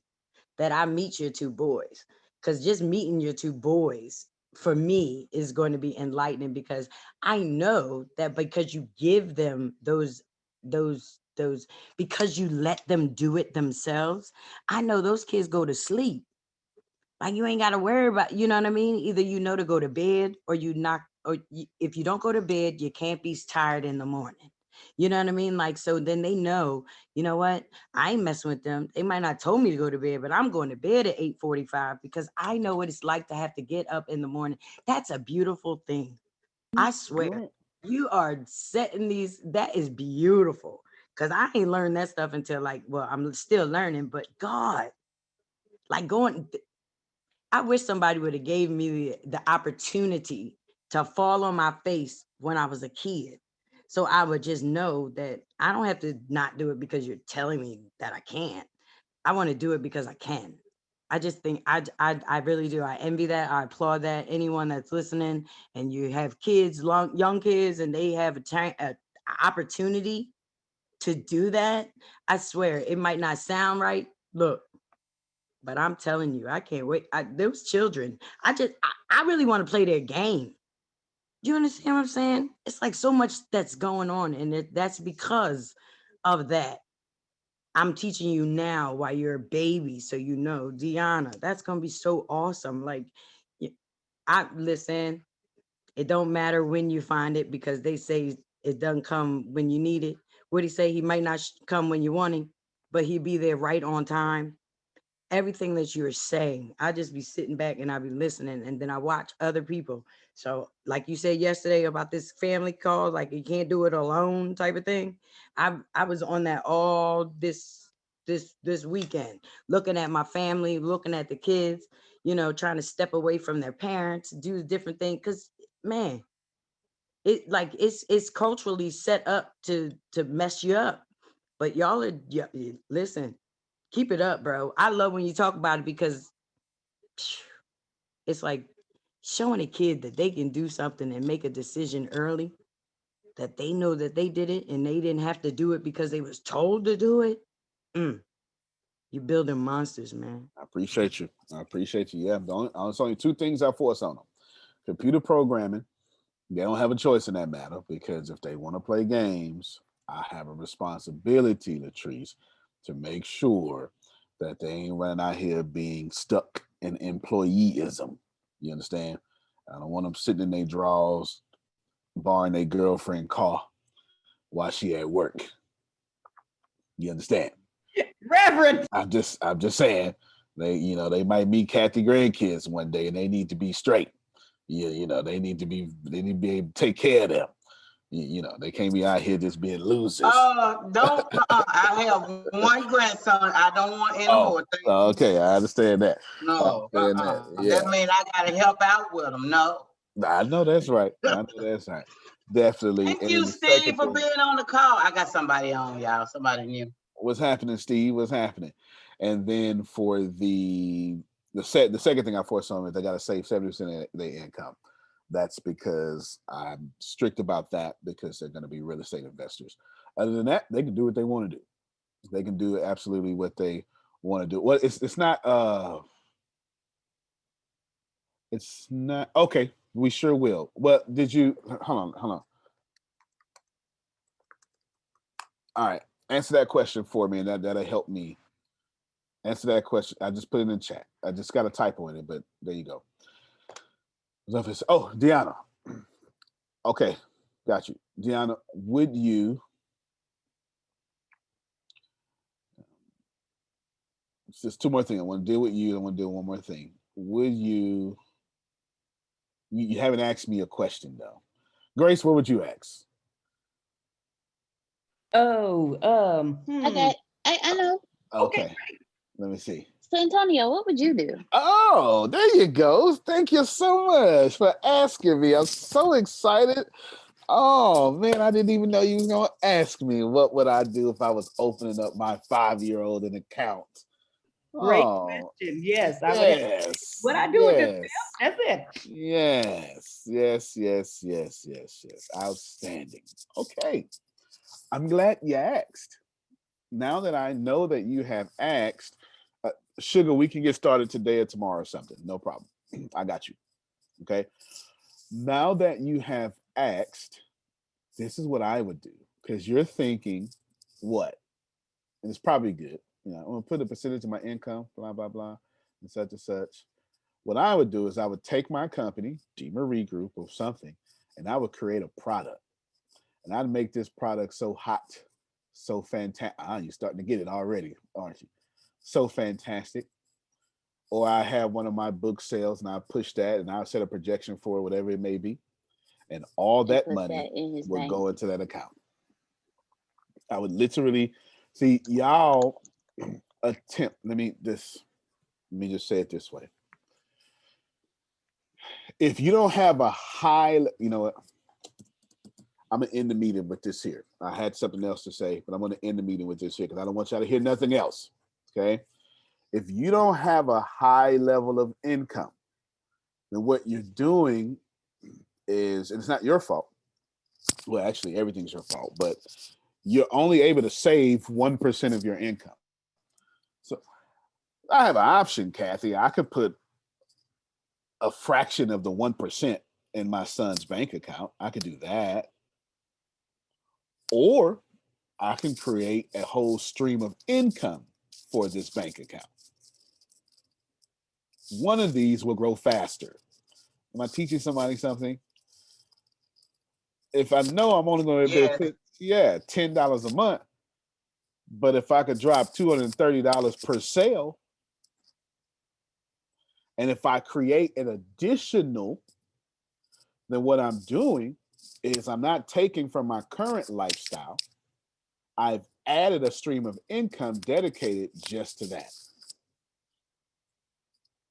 that I meet your two boys, because just meeting your two boys for me is going to be enlightening, because I know that because you give them those, because you let them do it themselves, I know those kids go to sleep. Like, you ain't got to worry about, you know what I mean? Either you know to go to bed, or if you don't go to bed, you can't be tired in the morning. You know what I mean? Like, so then they know, you know what? I ain't messing with them. They might not told me to go to bed, but I'm going to bed at 8:45 because I know what it's like to have to get up in the morning. That's a beautiful thing. I swear, you are setting these, that is beautiful. Because I ain't learned that stuff until I'm still learning, but God, like I wish somebody would have gave me the opportunity to fall on my face when I was a kid. So I would just know that I don't have to not do it because you're telling me that I can't. I want to do it because I can. I just think I really do. I envy that. I applaud that. Anyone that's listening and you have kids, young kids, and they have a opportunity to do that, I swear it might not sound right. Look, but I'm telling you, I can't wait. Those children, I really want to play their game. You understand what I'm saying? It's like so much that's going on, and that's because of that. I'm teaching you now while you're a baby, so you know, Deanna, that's gonna be so awesome. Like, listen, it don't matter when you find it, because they say it doesn't come when you need it. What he say? He might not come when you want him, but he'll be there right on time. Everything that you're saying, I just be sitting back and I be listening, and then I watch other people. So like you said yesterday about this family call, like you can't do it alone type of thing. I was on that all this weekend, looking at my family, looking at the kids, trying to step away from their parents, do different things. Cause man, it's culturally set up to mess you up. But y'all are, listen, keep it up, bro. I love when you talk about it, because it's like showing a kid that they can do something and make a decision early, that they know that they did it and they didn't have to do it because they was told to do it. You building monsters, man. I appreciate you. Yeah, there's only two things I force on them. Computer programming, they don't have a choice in that matter, because if they want to play games, I have a responsibility, Latrice, to make sure that they ain't running out here being stuck in employeeism. You understand? I don't want them sitting in their drawers, borrowing their girlfriend car while she at work. You understand? Reverend. I'm just saying, they might meet Kathy grandkids one day and they need to be straight. They need to be able to take care of them. They can't be out here just being losers. Don't. I have one grandson. I don't want any more. Okay, I understand that. No. Yeah. That means I gotta help out with them. No. I know that's right. Definitely. Thank you, Steve, for being on the call. I got somebody on, y'all. Somebody new. What's happening, Steve? What's happening? And then for the second thing I force on them is they got to save 70% of their income That's because I'm strict about that because they're going to be real estate investors. Other than that, they can do what they want to do. They can do absolutely what they want to do. Well, it's not okay. We sure will. Well, did you hold on. All right. Answer that question for me, and that'll help me. Answer that question. I just put it in the chat. I just got a typo in it, but there you go. Oh, Deanna. Okay, got you. Deanna, would you it's just two more things. I want to deal with you. I want to deal with one more thing. Would you haven't asked me a question though. Grace, what would you ask? Oh, I know. Okay. Let me see. So Antonio, what would you do? Oh, there you go. Thank you so much for asking me. I'm so excited. Oh man, I didn't even know you were gonna ask me what would I do if I was opening up my 5-year-old an account. Great question. Yes, I would have. What I do with this? That's it. Yes. Outstanding. Okay. I'm glad you asked. Now that I know that you have asked, Sugar, we can get started today or tomorrow or something. No problem. I got you. Okay. Now that you have asked, this is what I would do because you're thinking what? And it's probably good. I'm going to put a percentage of my income, blah, blah, blah, and such and such. What I would do is I would take my company, D. Marie Group or something, and I would create a product. And I'd make this product so hot, so fantastic. You're starting to get it already, aren't you? So fantastic. Or I have one of my book sales and I push that and I'll set a projection for whatever it may be. And all that money will go into that account. I would literally see y'all attempt. Let me just say it this way. If you don't have a high, you know what? I'm gonna end the meeting with this here. I had something else to say, but I'm gonna end the meeting with this here because I don't want y'all to hear nothing else. Okay. If you don't have a high level of income, then what you're doing is, and it's not your fault. Well, actually, everything's your fault, but you're only able to save 1% of your income. So I have an option, Kathy. I could put a fraction of the 1% in my son's bank account. I could do that. Or I can create a whole stream of income for this bank account. One of these will grow faster. Am I teaching somebody something? If I know I'm only going to be able to put, $10 a month, but if I could drop $230 per sale, and if I create an additional, then what I'm doing is I'm not taking from my current lifestyle. I've added a stream of income dedicated just to that.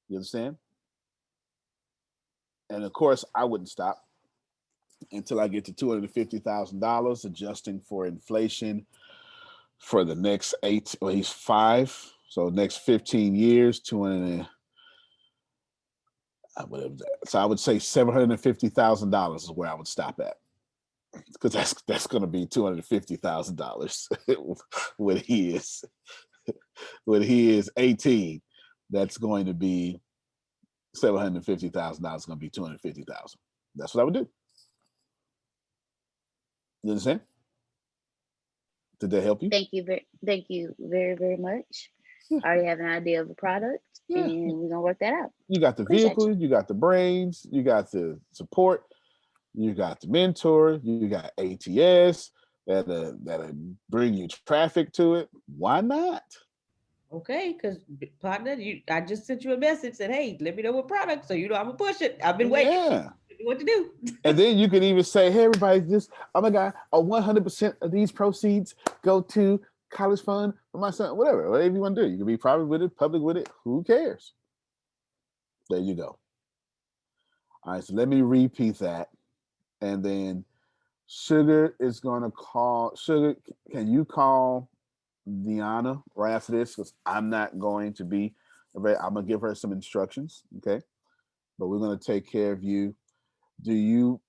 You understand? And of course, I wouldn't stop until I get to $250,000, adjusting for inflation for the next 8, or he's 5. So next 15 years, 200, whatever that. So I would say $750,000 is where I would stop at, because that's going to be $250,000 when he is 18. That's going to be $750,000. Going to be $250,000. That's what I would do. You understand? Did that help you? Thank you very, very much. I already have an idea of the product, and we're gonna work that out. You got the vehicle, you got the brains, you got the support, you got the mentor, you got ATS that'll bring you traffic to it. Why not? Okay, because partner, I just sent you a message, said, hey, let me know what product, so you know I'm gonna push it. I've been waiting. Yeah. What to do. And then you can even say, hey, everybody, just, oh my God, 100% of these proceeds go to college fund for my son, whatever you want to do. You can be private with it, public with it, who cares? There you go. All right, so let me repeat that. And then Sugar is going to call. Sugar, can you call Deanna right after this? Because I'm not going to be, I'm going to give her some instructions, okay? But we're going to take care of you. Do you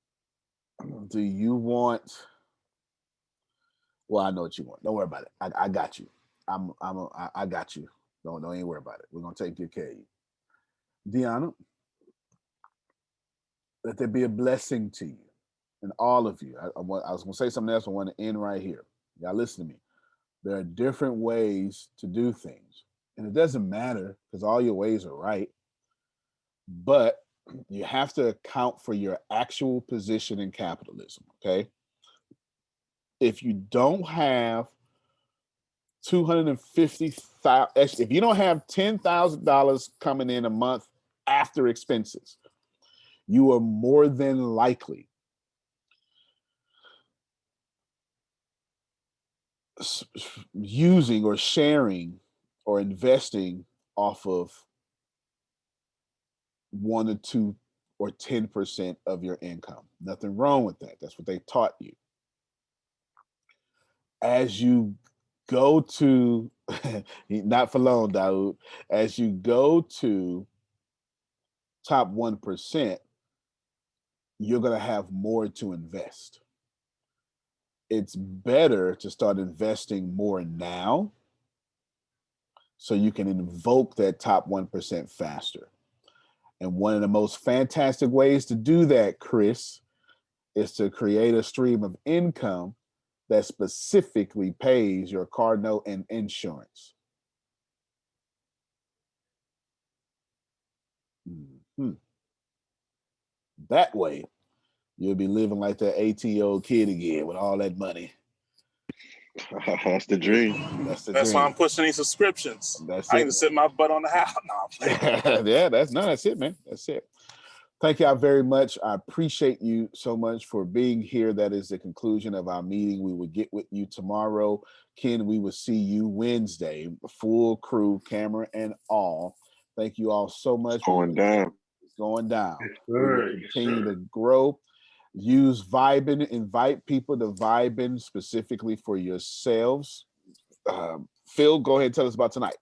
want? Well, I know what you want. Don't worry about it. I got you. I got you. Don't even worry about it. We're gonna take good care of you. Deanna, let there be a blessing to you and all of you. I was gonna say something else. I want to end right here. Y'all listen to me. There are different ways to do things, and it doesn't matter because all your ways are right. But you have to account for your actual position in capitalism. Okay. If you don't have $250,000, if you don't have $10,000 coming in a month after expenses, you are more than likely using or sharing or investing off of 1 or 2 or 10% of your income. Nothing wrong with that. That's what they taught you. As you go to, not for long, Daoud, as you go to top 1%, you're going to have more to invest. It's better to start investing more now so you can invoke that top 1% faster. And one of the most fantastic ways to do that, Chris, is to create a stream of income that specifically pays your car note and insurance. Mm-hmm. That way, you'll be living like that 18-year-old kid again with all that money. That's the dream. That's why I'm pushing these subscriptions. I can sit my butt on the house. No, yeah, that's it, man. That's it. Thank y'all very much. I appreciate you so much for being here. That is the conclusion of our meeting. We will get with you tomorrow. Ken, we will see you Wednesday. Full crew, camera and all. Thank you all so much. It's going down. It's going down. We will continue to grow. Use Vibin. Invite people to Vibin specifically for yourselves. Phil, go ahead and tell us about tonight.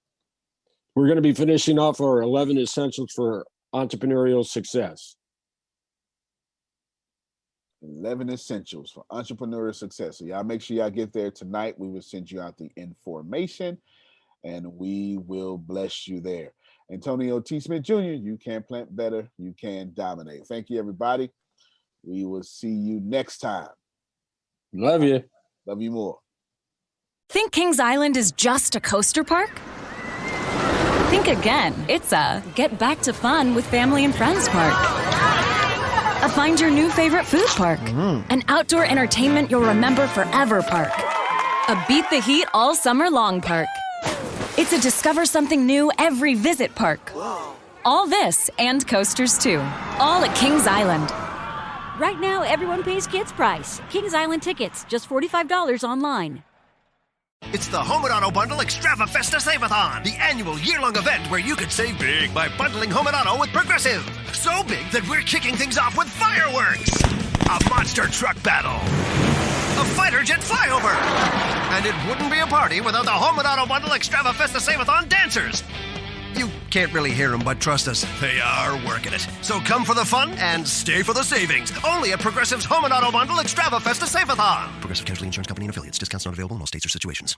We're going to be finishing off our 11 essentials for entrepreneurial success. 11 essentials for entrepreneurial success. So y'all make sure y'all get there tonight. We will send you out the information and we will bless you there. Antonio T. Smith Jr., you can plant better, you can dominate. Thank you, everybody. We will see you next time. Love you. Love you more. Think Kings Island is just a coaster park? Think again. It's a get back to fun with family and friends park. A find your new favorite food park. An outdoor entertainment you'll remember forever park. A beat the heat all summer long park. It's a discover something new every visit park. All this and coasters too. All at Kings Island. Right now, everyone pays kids price. Kings Island tickets, just $45 online. It's the Home and Auto Bundle Extravafesta Save-a-thon, the annual year-long event where you could save big by bundling Home and Auto with Progressive. So big that we're kicking things off with fireworks, a monster truck battle, a fighter jet flyover, and it wouldn't be a party without the Home and Auto Bundle Extravafesta Save-a-thon dancers. You can't really hear them, but trust us, they are working it. So come for the fun and stay for the savings. Only at Progressive's Home and Auto Bundle Extravafesta Save-a-thon. Progressive Casualty Insurance Company and Affiliates. Discounts not available in all states or situations.